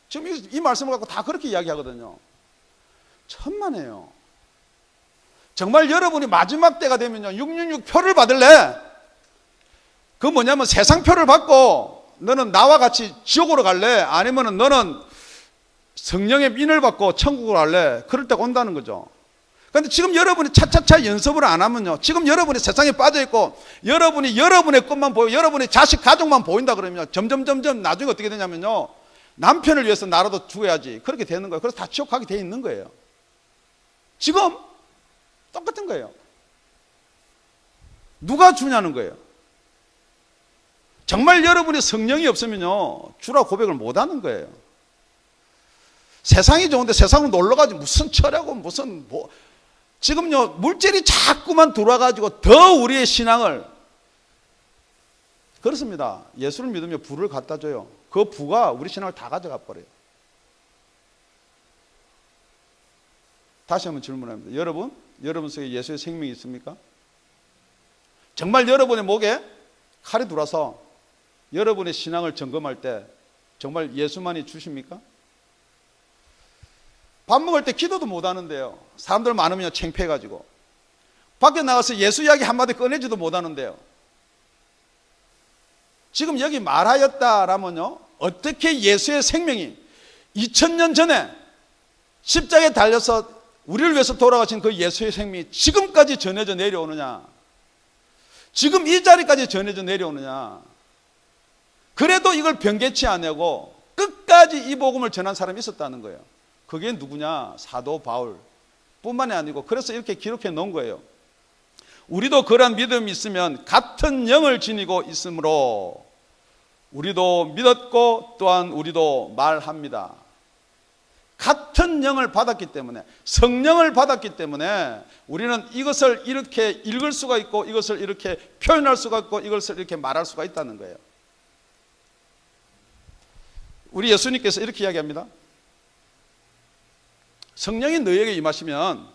지금 이 말씀을 갖고 다 그렇게 이야기하거든요. 천만에요. 정말 여러분이 마지막 때가 되면요, 666 표를 받을래? 그 뭐냐면 세상 표를 받고 너는 나와 같이 지옥으로 갈래? 아니면 너는 성령의 인을 받고 천국으로 갈래? 그럴 때가 온다는 거죠. 그런데 지금 여러분이 차차차 연습을 안 하면요, 지금 여러분이 세상에 빠져있고 여러분이 여러분의 것만 보이고 여러분의 자식 가족만 보인다 그러면 점점 나중에 어떻게 되냐면요, 남편을 위해서 나라도 죽어야지 그렇게 되는 거예요. 그래서 다 지옥 가게 돼 있는 거예요. 지금 똑같은 거예요. 누가 주냐는 거예요. 정말 여러분이 성령이 없으면요, 주라 고백을 못 하는 거예요. 세상이 좋은데 세상으로 놀러가지 무슨 철하고 무슨 지금요, 물질이 자꾸만 들어와가지고 더 우리의 신앙을, 그렇습니다. 예수를 믿으면 부를 갖다 줘요. 그 부가 우리 신앙을 다 가져가 버려요. 다시 한번 질문합니다. 여러분 속에 예수의 생명이 있습니까? 정말 여러분의 목에 칼이 들어와서 여러분의 신앙을 점검할 때 정말 예수만이 주십니까? 밥 먹을 때 기도도 못 하는데요. 사람들 많으면 창피해가지고. 밖에 나가서 예수 이야기 한마디 꺼내지도 못하는데요. 지금 여기 말하였다라면요, 어떻게 예수의 생명이 2000년 전에 십자가에 달려서 우리를 위해서 돌아가신 그 예수의 생명이 지금까지 전해져 내려오느냐, 지금 이 자리까지 전해져 내려오느냐. 그래도 이걸 변개치 않고 끝까지 이 복음을 전한 사람이 있었다는 거예요. 그게 누구냐? 사도 바울 뿐만이 아니고, 그래서 이렇게 기록해 놓은 거예요. 우리도 그러한 믿음이 있으면 같은 영을 지니고 있으므로 우리도 믿었고 또한 우리도 말합니다. 같은 영을 받았기 때문에, 성령을 받았기 때문에 우리는 이것을 이렇게 읽을 수가 있고 이것을 이렇게 표현할 수가 있고 이것을 이렇게 말할 수가 있다는 거예요. 우리 예수님께서 이렇게 이야기합니다. 성령이 너희에게 임하시면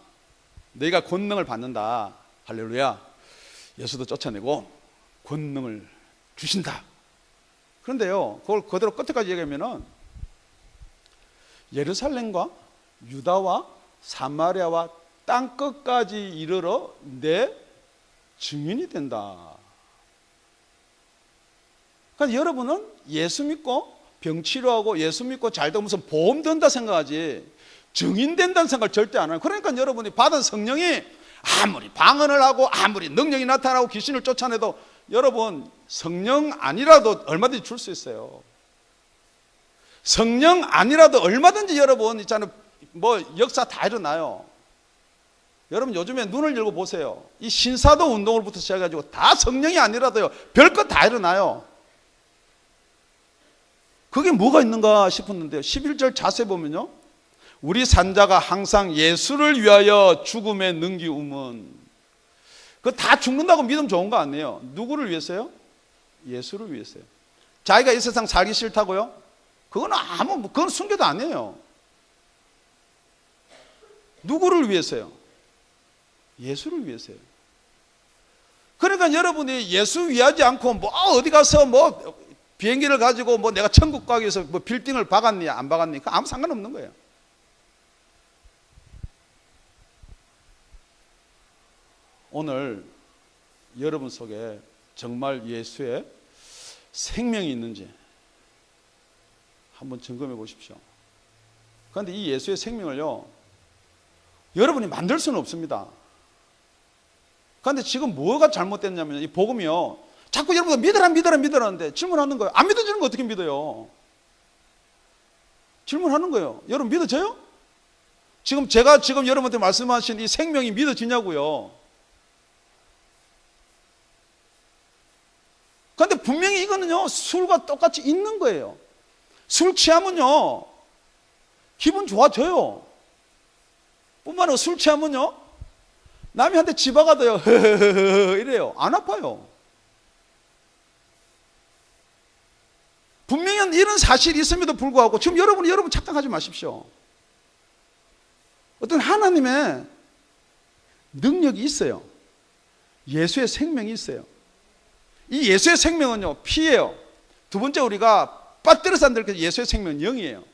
너희가 권능을 받는다. 할렐루야. 예수도 쫓아내고 권능을 주신다. 그런데요, 그걸 그대로 끝까지 얘기하면은 예루살렘과 유다와 사마리아와 땅 끝까지 이르러 내 증인이 된다. 그러니까 여러분은 예수 믿고 병 치료하고 예수 믿고 잘 되면 무슨 보험 든다 생각하지 증인된다는 생각을 절대 안 해요. 그러니까 여러분이 받은 성령이 아무리 방언을 하고 아무리 능력이 나타나고 귀신을 쫓아내도 여러분 성령 아니라도 얼마든지 줄 수 있어요. 성령 아니라도 얼마든지 여러분 있잖아요. 뭐 역사 다 일어나요. 여러분 요즘에 눈을 열고 보세요. 이 신사도 운동으로부터 시작해가지고 다 성령이 아니라도요 별것 다 일어나요. 그게 뭐가 있는가 싶었는데요. 11절 자세히 보면요. 우리 산자가 항상 예수를 위하여 죽음에 능기움은 그거 다 죽는다고 믿으면 좋은 거 아니에요. 누구를 위해서요? 예수를 위해서요. 자기가 이 세상 살기 싫다고요? 그건 순교도 아니에요. 누구를 위해서요? 예수를 위해서요. 그러니까 여러분이 예수 위하지 않고 뭐 어디 가서 뭐 비행기를 가지고 뭐 내가 천국 가기 위해서 뭐 빌딩을 박았니 안 박았니 아무 상관없는 거예요. 오늘 여러분 속에 정말 예수의 생명이 있는지 한번 점검해 보십시오. 그런데 이 예수의 생명을요 여러분이 만들 수는 없습니다. 그런데 지금 뭐가 잘못됐냐면 이 복음이요 자꾸 여러분들 믿으라는데 질문하는 거예요. 안 믿어지는 거 어떻게 믿어요? 질문하는 거예요. 여러분 믿어져요? 제가 여러분한테 말씀하신 이 생명이 믿어지냐고요. 그런데 분명히 이거는요 술과 똑같이 있는 거예요. 술 취하면요 기분 좋아져요. 뿐만 아니라 술 취하면요 남이 한테 집어가도요 이래요. 안 아파요. 분명히 이런 사실이 있음에도 불구하고 지금 여러분 착각하지 마십시오. 어떤 하나님의 능력이 있어요. 예수의 생명이 있어요. 이 예수의 생명은요 피예요. 두 번째 우리가 빠뜨려서 안 될 게 예수의 생명은 영이에요.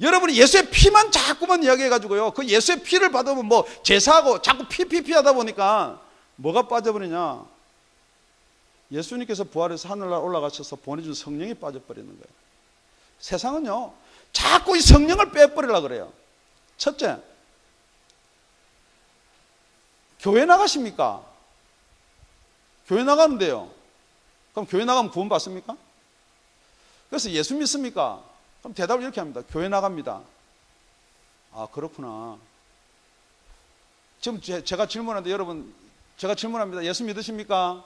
여러분이 예수의 피만 자꾸만 이야기해가지고요 그 예수의 피를 받으면 뭐 제사하고 자꾸 피 하다 보니까 뭐가 빠져버리냐, 예수님께서 부활해서 하늘나라 올라가셔서 보내준 성령이 빠져버리는 거예요. 세상은요 자꾸 이 성령을 빼버리려고 그래요. 첫째, 교회 나가십니까? 교회 나가는데요 그럼 교회 나가면 구원 받습니까? 그래서 예수 믿습니까? 그럼 대답을 이렇게 합니다. 교회 나갑니다. 아 그렇구나. 지금 제가 질문하는데 여러분 제가 질문합니다. 예수 믿으십니까?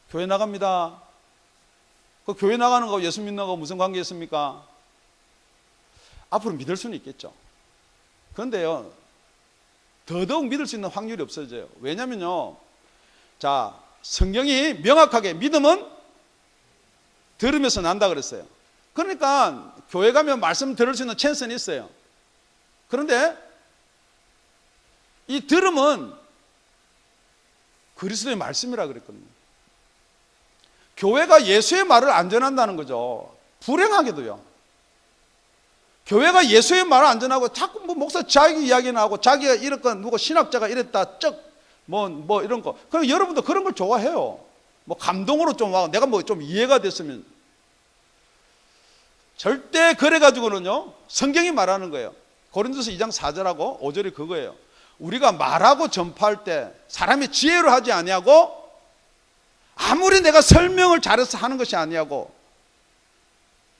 교회 나갑니다. 그 교회 나가는 거 예수 믿는 거 무슨 관계 있습니까? 앞으로 믿을 수는 있겠죠. 그런데요 더더욱 믿을 수 있는 확률이 없어져요. 왜냐면요 자 성경이 명확하게 믿음은 들으면서 난다 그랬어요. 그러니까 교회 가면 말씀 들을 수 있는 찬스는 있어요. 그런데 이 들음은 그리스도의 말씀이라 그랬거든요. 교회가 예수의 말을 안 전한다는 거죠. 불행하게도요. 교회가 예수의 말을 안 전하고 자꾸 뭐 목사 자기 이야기나 하고 자기가 이랬건 누구 신학자가 이랬다 뭐 이런 거. 그럼 여러분도 그런 걸 좋아해요. 뭐 감동으로 좀 하고 내가 뭐 좀 이해가 됐으면. 절대 그래가지고는요 성경이 말하는 거예요. 고린도서 2장 4절하고 5절이 그거예요. 우리가 말하고 전파할 때 사람의 지혜로 하지 아니하고 아무리 내가 설명을 잘해서 하는 것이 아니하고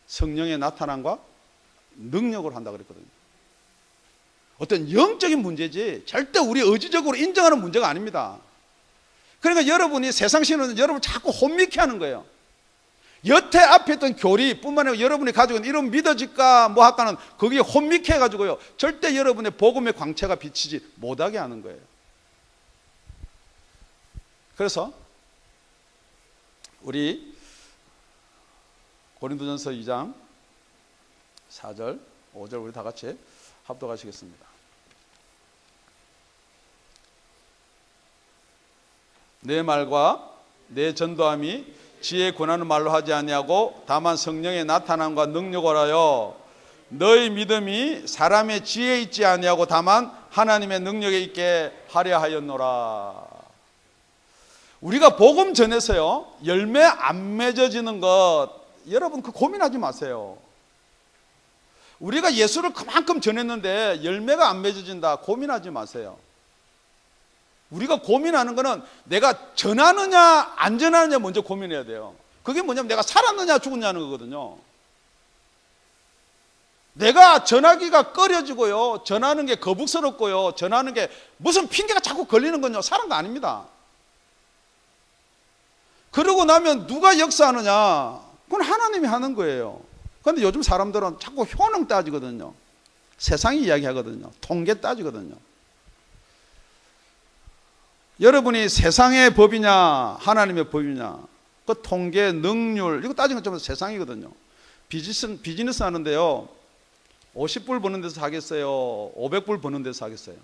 성령의 나타남과 능력으로 한다 그랬거든요. 어떤 영적인 문제지 절대 우리 의지적으로 인정하는 문제가 아닙니다. 그러니까 여러분이 세상 신호는 여러분을 자꾸 혼미케 하는 거예요. 여태 앞에 있던 교리뿐만 아니라 여러분이 가지고 있는 이런 믿어질까 뭐 할까는 거기에 혼미케 해가지고요 절대 여러분의 복음의 광채가 비치지 못하게 하는 거예요. 그래서 우리 고린도전서 2장 4절 5절 우리 다 같이 합독하시겠습니다. 내 말과 내 전도함이 지혜 권하는 말로 하지 아니하고 다만 성령의 나타남과 능력을 하여 너희 믿음이 사람의 지혜에 있지 아니하고 다만 하나님의 능력에 있게 하려 하였노라. 우리가 복음 전에서요 열매 안 맺어지는 것 여러분 그 고민하지 마세요. 우리가 예수를 그만큼 전했는데 열매가 안 맺어진다, 고민하지 마세요. 우리가 고민하는 거는 내가 전하느냐 안 전하느냐 먼저 고민해야 돼요. 그게 뭐냐면 내가 살았느냐 죽었냐는 거거든요. 내가 전하기가 꺼려지고요, 전하는 게 거북스럽고요, 전하는 게 무슨 핑계가 자꾸 걸리는 건요, 사는 거 아닙니다. 그러고 나면 누가 역사하느냐? 그건 하나님이 하는 거예요. 그런데 요즘 사람들은 자꾸 효능 따지거든요. 세상이 이야기하거든요. 통계 따지거든요. 여러분이 세상의 법이냐 하나님의 법이냐, 그 통계, 능률 이거 따지는 건 좀 세상이거든요. 비즈니스 하는데요, 50불 버는 데서 하겠어요, 500불 버는 데서 하겠어요?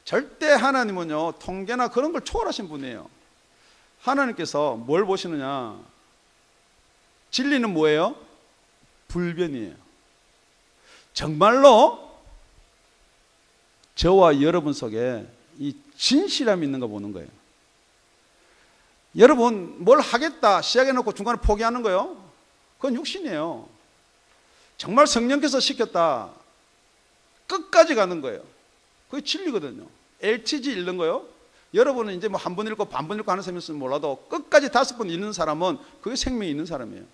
절대 하나님은요 통계나 그런 걸 초월하신 분이에요. 하나님께서 뭘 보시느냐? 진리는 뭐예요? 불변이에요. 정말로 저와 여러분 속에 이 진실함이 있는가 보는 거예요. 여러분 뭘 하겠다 시작해놓고 중간에 포기하는 거요, 그건 육신이에요. 정말 성령께서 시켰다, 끝까지 가는 거예요. 그게 진리거든요. LTG 읽는 거요, 여러분은 이제 뭐 한 번 읽고 반번 읽고 하는 사람이 있으면 몰라도 끝까지 5번 읽는 사람은 그게 생명이 있는 사람이에요.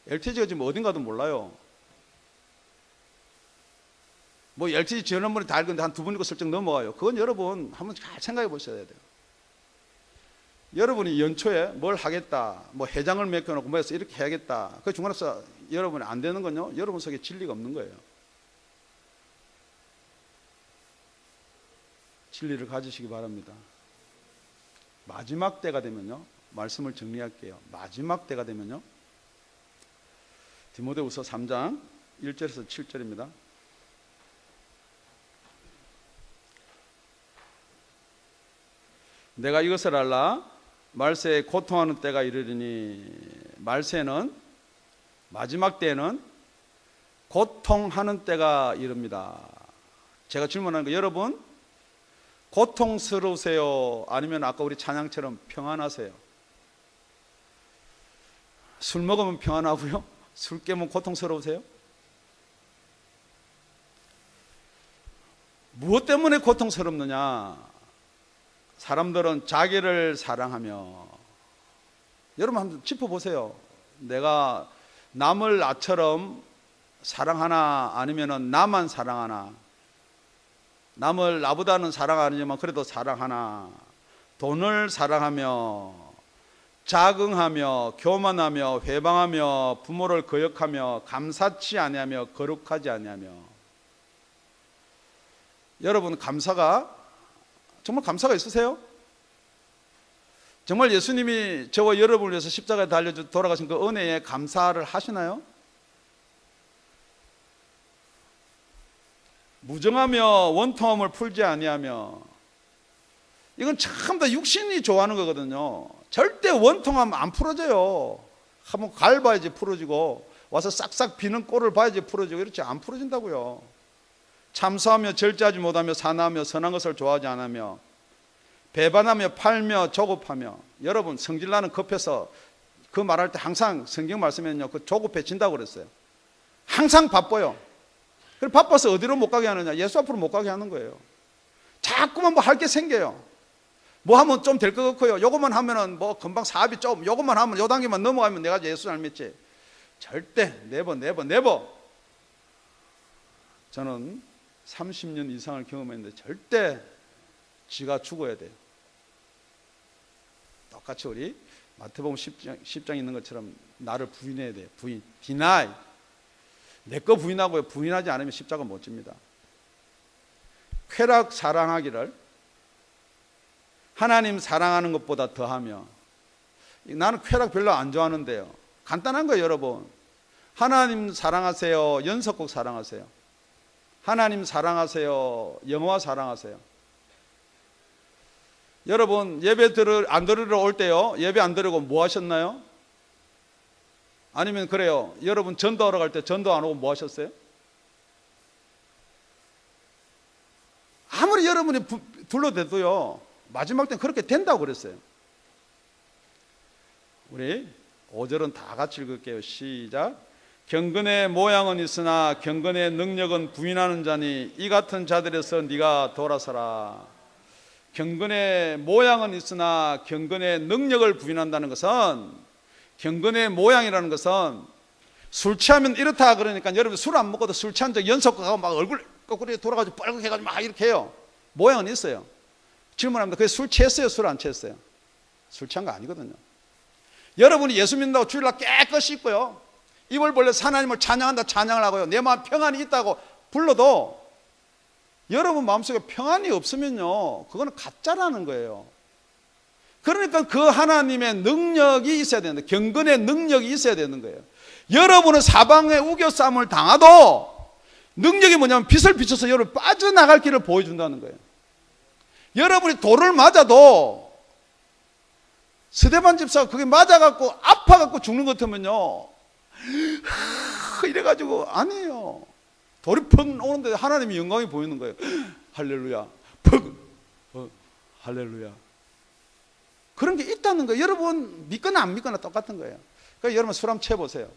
LTG가 지금 어딘가도 몰라요. 뭐 LTG 지난번에 다 읽었는데 한 2번 읽고 슬쩍 넘어가요. 그건 여러분 한번 잘 생각해 보셔야 돼요. 여러분이 연초에 뭘 하겠다, 뭐 회장을 맡겨놓고 뭐 해서 이렇게 해야겠다, 그 중간에서 여러분이 안 되는 건요, 여러분 속에 진리가 없는 거예요. 진리를 가지시기 바랍니다. 마지막 때가 되면요, 말씀을 정리할게요. 마지막 때가 되면요, 디모데후서 3장 1절에서 7절입니다. 내가 이것을 알라, 말세에 고통하는 때가 이르리니, 말세는 마지막 때에는 고통하는 때가 이릅니다. 제가 질문하는 거, 여러분 고통스러우세요? 아니면 아까 우리 찬양처럼 평안하세요? 술 먹으면 평안하고요, 술 깨면 고통스러우세요? 무엇 때문에 고통스럽느냐? 사람들은 자기를 사랑하며, 여러분 한번 짚어보세요. 내가 남을 나처럼 사랑하나, 아니면 나만 사랑하나? 남을 나보다는 사랑 안 하지만 그래도 사랑하나? 돈을 사랑하며, 자긍하며, 교만하며, 회방하며, 부모를 거역하며, 감사치 아니하며, 거룩하지 아니하며. 여러분 감사가, 정말 감사가 있으세요? 정말 예수님이 저와 여러분을 위해서 십자가에 달려 돌아가신 그 은혜에 감사를 하시나요? 무정하며 원통함을 풀지 아니하며, 이건 전부 다 육신이 좋아하는 거거든요. 절대 원통하면 안 풀어져요. 한번 갈봐야지 풀어지고, 와서 싹싹 비는 꼴을 봐야지 풀어지고, 이렇지 안 풀어진다고요. 참소하며 절제하지 못하며 사나하며 선한 것을 좋아하지 않으며 배반하며 팔며 조급하며. 여러분 성질나는 급해서 그 말할 때 항상 성경 말씀에는요, 그 조급해진다고 그랬어요. 항상 바빠요. 그래서 바빠서 어디로 못 가게 하느냐? 예수 앞으로 못 가게 하는 거예요. 자꾸만 뭐 할 게 생겨요. 뭐 하면 좀 될 것 같고요, 요것만 하면은 뭐 금방 사업이 좀, 요것만 하면 요 단계만 넘어가면 내가 예수 잘 믿지. 절대 네버. 저는 30년 이상을 경험했는데 절대 지가 죽어야 돼요. 똑같이 우리 마태복음 10장 있는 것처럼 나를 부인해야 돼요. 부인, deny. 내 거 부인하고요, 부인하지 않으면 십자가 못 집니다. 쾌락 사랑하기를 하나님 사랑하는 것보다 더하며. 나는 쾌락 별로 안 좋아하는데요, 간단한 거예요. 여러분 하나님 사랑하세요, 연속곡 사랑하세요? 하나님 사랑하세요, 영화 사랑하세요? 여러분 예배 안 들으러 올 때요, 예배 안 드리고 뭐 하셨나요? 아니면 그래요, 여러분 전도하러 갈 때 전도 안 오고 뭐 하셨어요? 아무리 여러분이 둘러대도요, 마지막 때는 그렇게 된다고 그랬어요. 우리 5절은 다 같이 읽을게요. 시작. 경건의 모양은 있으나 경건의 능력은 부인하는 자니 이 같은 자들에서 네가 돌아서라. 경건의 모양은 있으나 경건의 능력을 부인한다는 것은, 경건의 모양이라는 것은 술 취하면 이렇다 그러니까 여러분 술 안 먹고도 술 취한 적 연속하고 막 얼굴 거꾸로 돌아가지고 빨갛게 해가지고 막 이렇게 해요. 모양은 있어요. 질문합니다. 그게 술 취했어요? 술 안 취했어요? 술 취한 거 아니거든요. 여러분이 예수 믿는다고 주일날 깨끗이 있고요, 입을 벌려 하나님을 찬양한다 찬양을 하고요, 내 마음 평안이 있다고 불러도 여러분 마음속에 평안이 없으면요, 그거는 가짜라는 거예요. 그러니까 그 하나님의 능력이 있어야 되는데, 경건의 능력이 있어야 되는 거예요. 여러분은 사방에 우겨싸움을 당하도 능력이 뭐냐면 빛을 비춰서 여러분 빠져나갈 길을 보여준다는 거예요. 여러분이 돌을 맞아도 스데반 집사가 그게 맞아갖고 아파갖고 죽는 것 같으면요, 이래가지고 아니에요. 돌이 펑 오는데 하나님의 영광이 보이는 거예요. 할렐루야, 펑, 할렐루야. 그런 게 있다는 거예요. 여러분 믿거나 안 믿거나 똑같은 거예요. 그러니까 여러분 술 한번 채워보세요.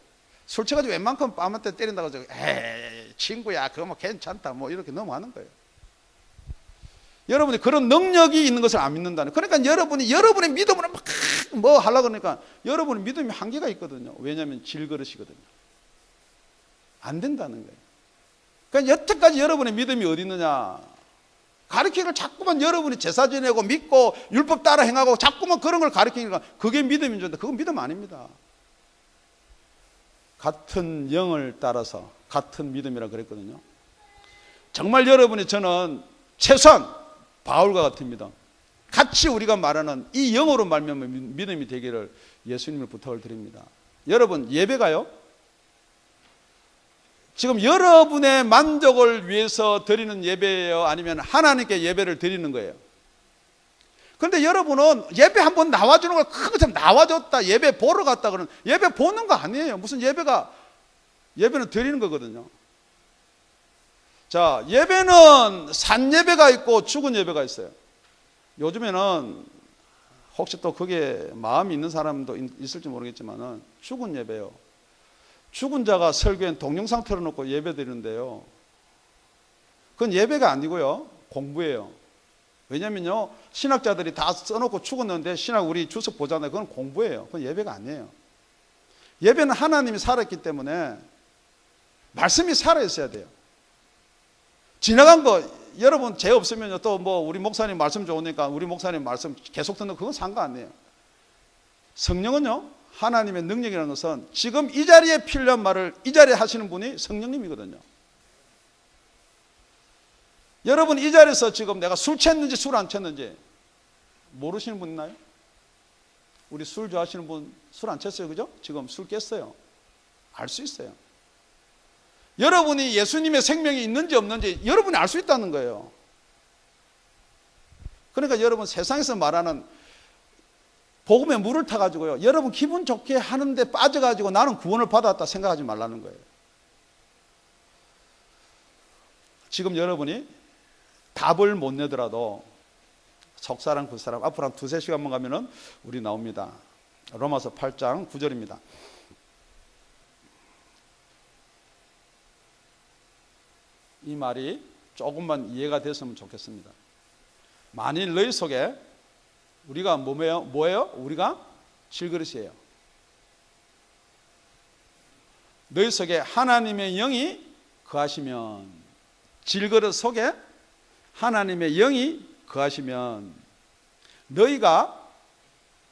술 채가지고 웬만큼 뺨한테 때린다고 해서 에이 친구야 그거 뭐 괜찮다 뭐 이렇게 넘어가는 거예요. 여러분이 그런 능력이 있는 것을 안 믿는다는. 그러니까 여러분이 여러분의 믿음으로 막 뭐 하려고 그러니까 여러분의 믿음이 한계가 있거든요. 왜냐하면 질그릇이거든요. 안 된다는 거예요. 그러니까 여태까지 여러분의 믿음이 어디 있느냐, 가르치기를 자꾸만 여러분이 제사 지내고 믿고 율법 따라 행하고 자꾸만 그런 걸 가르치니까 그게 믿음인 줄 알는데 그건 믿음 아닙니다. 같은 영을 따라서 같은 믿음이라 그랬거든요. 정말 여러분이, 저는 최소한 바울과 같습니다. 같이 우리가 말하는 이 영으로 말미암아 믿음이 되기를 예수님을 부탁을 드립니다. 여러분 예배가요, 지금 여러분의 만족을 위해서 드리는 예배예요, 아니면 하나님께 예배를 드리는 거예요? 그런데 여러분은 예배 한번 나와주는 걸 큰 것처럼 나와줬다, 예배 보러 갔다 그러는, 예배 보는 거 아니에요. 무슨 예배는 드리는 거거든요. 자, 예배는 산 예배가 있고 죽은 예배가 있어요. 요즘에는 혹시 또 그게 마음이 있는 사람도 있을지 모르겠지만은 죽은 예배요. 죽은 자가 설교엔 동영상 틀어놓고 예배 드리는데요, 그건 예배가 아니고요, 공부예요. 왜냐면요, 신학자들이 다 써놓고 죽었는데 신학 우리 주석 보잖아요. 그건 공부예요. 그건 예배가 아니에요. 예배는 하나님이 살았기 때문에 말씀이 살아있어야 돼요. 지나간 거 여러분 죄 없으면요, 또 뭐 우리 목사님 말씀 좋으니까 우리 목사님 말씀 계속 듣는 그건 상관 아니에요. 성령은요, 하나님의 능력이라는 것은 지금 이 자리에 필요한 말을 이 자리에 하시는 분이 성령님이거든요. 여러분 이 자리에서 지금 내가 술 취했는지 술 안 취했는지 모르시는 분 있나요? 우리 술 좋아하시는 분 술 안 취했어요, 그죠? 지금 술 깼어요. 알 수 있어요. 여러분이 예수님의 생명이 있는지 없는지 여러분이 알 수 있다는 거예요. 그러니까 여러분 세상에서 말하는 복음에 물을 타가지고요, 여러분 기분 좋게 하는데 빠져가지고 나는 구원을 받았다 생각하지 말라는 거예요. 지금 여러분이 답을 못 내더라도 속사람 굿사람 앞으로 한 두세 시간만 가면은 우리 나옵니다. 로마서 8장 9절입니다. 이 말이 조금만 이해가 됐으면 좋겠습니다. 만일 너희 속에 우리가 뭐예요? 우리가 질그릇이에요. 너희 속에 하나님의 영이 거하시면, 질그릇 속에 하나님의 영이 거하시면 너희가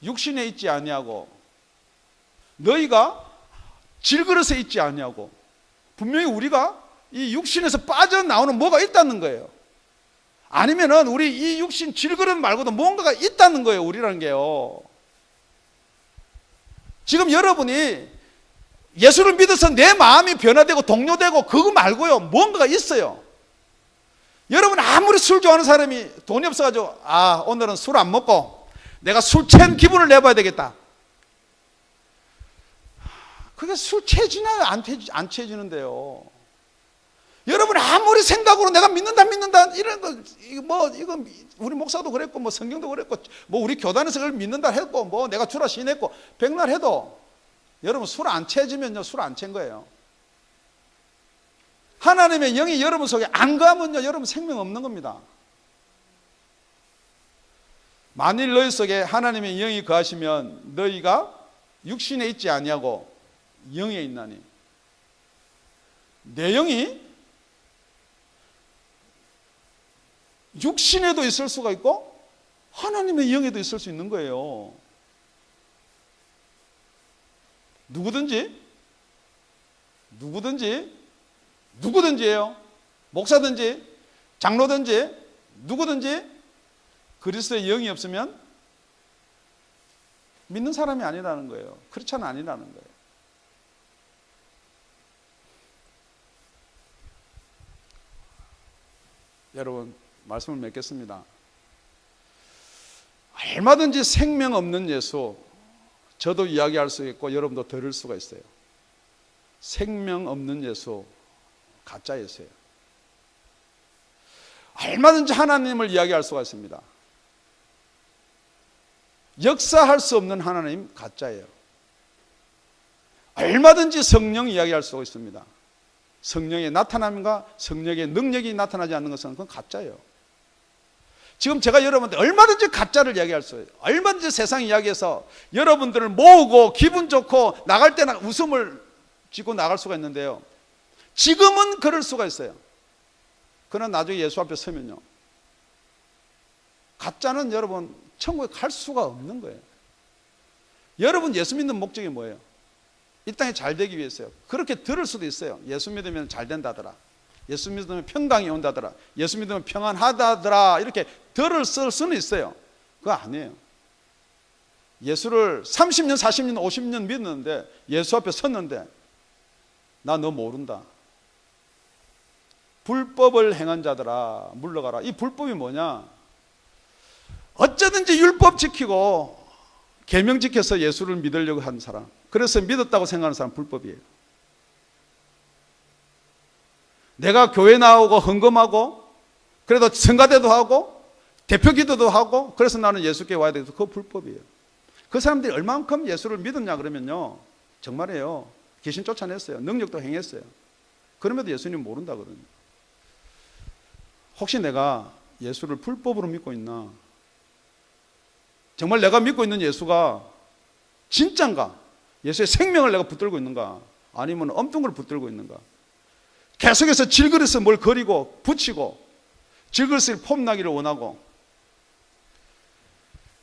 육신에 있지 아니하고 너희가 질그릇에 있지 아니하고, 분명히 우리가 이 육신에서 빠져나오는 뭐가 있다는 거예요. 아니면은 우리 이 육신 질그릇 말고도 뭔가가 있다는 거예요, 우리라는 게요. 지금 여러분이 예수를 믿어서 내 마음이 변화되고 동요되고 그거 말고요, 뭔가가 있어요. 여러분 아무리 술 좋아하는 사람이 돈이 없어가지고 오늘은 술 안 먹고 내가 술 취한 기분을 내봐야 되겠다. 그게 술 취해지나 안 취해지는데요. 여러분 아무리 생각으로 내가 믿는다 이런 거 이거 우리 목사도 그랬고 뭐 성경도 그랬고 뭐 우리 교단에서 그걸 믿는다 했고 뭐 내가 주라 시인했고 백날 해도 여러분 술 안 채지면요 술 안 챈 거예요. 하나님의 영이 여러분 속에 안 가면요 여러분 생명 없는 겁니다. 만일 너희 속에 하나님의 영이 거하시면 너희가 육신에 있지 아니하고 영에 있나니. 내 영이 육신에도 있을 수가 있고 하나님의 영에도 있을 수 있는 거예요. 누구든지예요. 목사든지 장로든지 누구든지 그리스도의 영이 없으면 믿는 사람이 아니라는 거예요. 크리스찬은 아니라는 거예요. 여러분 말씀을 맺겠습니다. 얼마든지 생명 없는 예수, 저도 이야기할 수 있고 여러분도 들을 수가 있어요. 생명 없는 예수, 가짜 예수예요. 얼마든지 하나님을 이야기할 수가 있습니다. 역사할 수 없는 하나님, 가짜예요. 얼마든지 성령 이야기할 수가 있습니다. 성령의 나타남과 성령의 능력이 나타나지 않는 것은 그건 가짜예요. 지금 제가 여러분한테 얼마든지 가짜를 이야기할 수 있어요. 얼마든지 세상 이야기해서 여러분들을 모으고 기분 좋고 나갈 때는 웃음을 짓고 나갈 수가 있는데요. 지금은 그럴 수가 있어요. 그러나 나중에 예수 앞에 서면요. 가짜는 여러분 천국에 갈 수가 없는 거예요. 여러분 예수 믿는 목적이 뭐예요? 이 땅에 잘 되기 위해서요. 그렇게 들을 수도 있어요. 예수 믿으면 잘 된다더라. 예수 믿으면 평강이 온다더라. 예수 믿으면 평안하다더라. 이렇게 들을 수는 있어요. 그거 아니에요. 예수를 30년, 40년, 50년 믿는데 예수 앞에 섰는데 나 너 모른다. 불법을 행한 자들아 물러가라. 이 불법이 뭐냐? 어쩌든지 율법 지키고 계명 지켜서 예수를 믿으려고 하는 사람, 그래서 믿었다고 생각하는 사람 불법이에요. 내가 교회 나오고 헌금하고 그래도 성가대도 하고 대표기도도 하고 그래서 나는 예수께 와야 되겠어. 그거 불법이에요. 그 사람들이 얼만큼 예수를 믿었냐 그러면요 정말이에요. 귀신 쫓아냈어요. 능력도 행했어요. 그럼에도 예수님 모른다 그러거든요. 혹시 내가 예수를 불법으로 믿고 있나? 정말 내가 믿고 있는 예수가 진짠가? 예수의 생명을 내가 붙들고 있는가? 아니면 엉뚱 걸 붙들고 있는가? 계속해서 질그릇에 뭘 그리고 붙이고 질그릇에 폼나기를 원하고.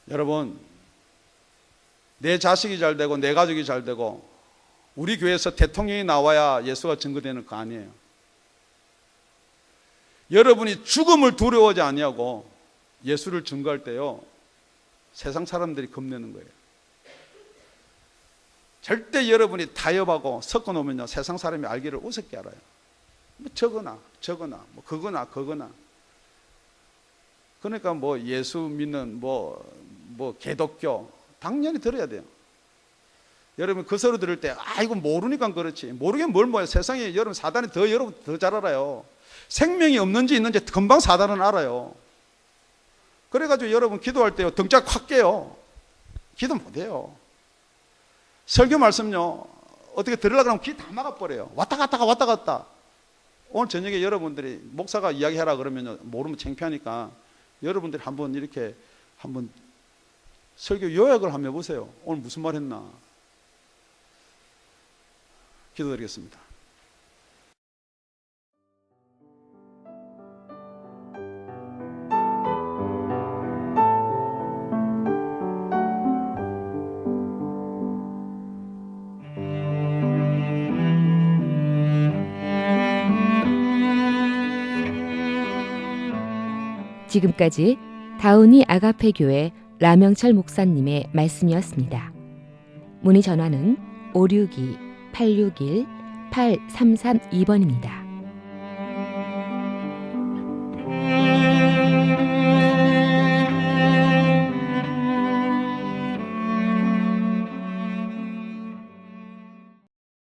여러분 내 자식이 잘 되고 내 가족이 잘 되고 우리 교회에서 대통령이 나와야 예수가 증거되는 거 아니에요. 여러분이 죽음을 두려워하지 아니하고 예수를 증거할 때요 세상 사람들이 겁내는 거예요. 절대 여러분이 타협하고 섞어놓으면요 세상 사람이 알기를 우습게 알아요. 뭐 저거나 뭐 그거나 그러니까 뭐 예수 믿는 뭐 개독교 당연히 들어야 돼요. 여러분 그 소리 들을 때 이거 모르니까 그렇지. 모르긴 뭘 뭐야. 세상에 여러분 사단이 여러분 더 잘 알아요. 생명이 없는지 있는지 금방 사단은 알아요. 그래가지고 여러분 기도할 때요 등짝 확 깨요. 기도 못해요. 설교 말씀요 어떻게 들으려고 하면 귀 다 막아버려요. 왔다 갔다. 오늘 저녁에 여러분들이 목사가 이야기하라 그러면 모르면 창피하니까 여러분들이 한번 이렇게 한번 설교 요약을 한번 해보세요. 오늘 무슨 말 했나? 기도드리겠습니다. 지금까지 다운이 아가페 교회 라명철 목사님의 말씀이었습니다. 문의 전화는 562-861-8332번입니다.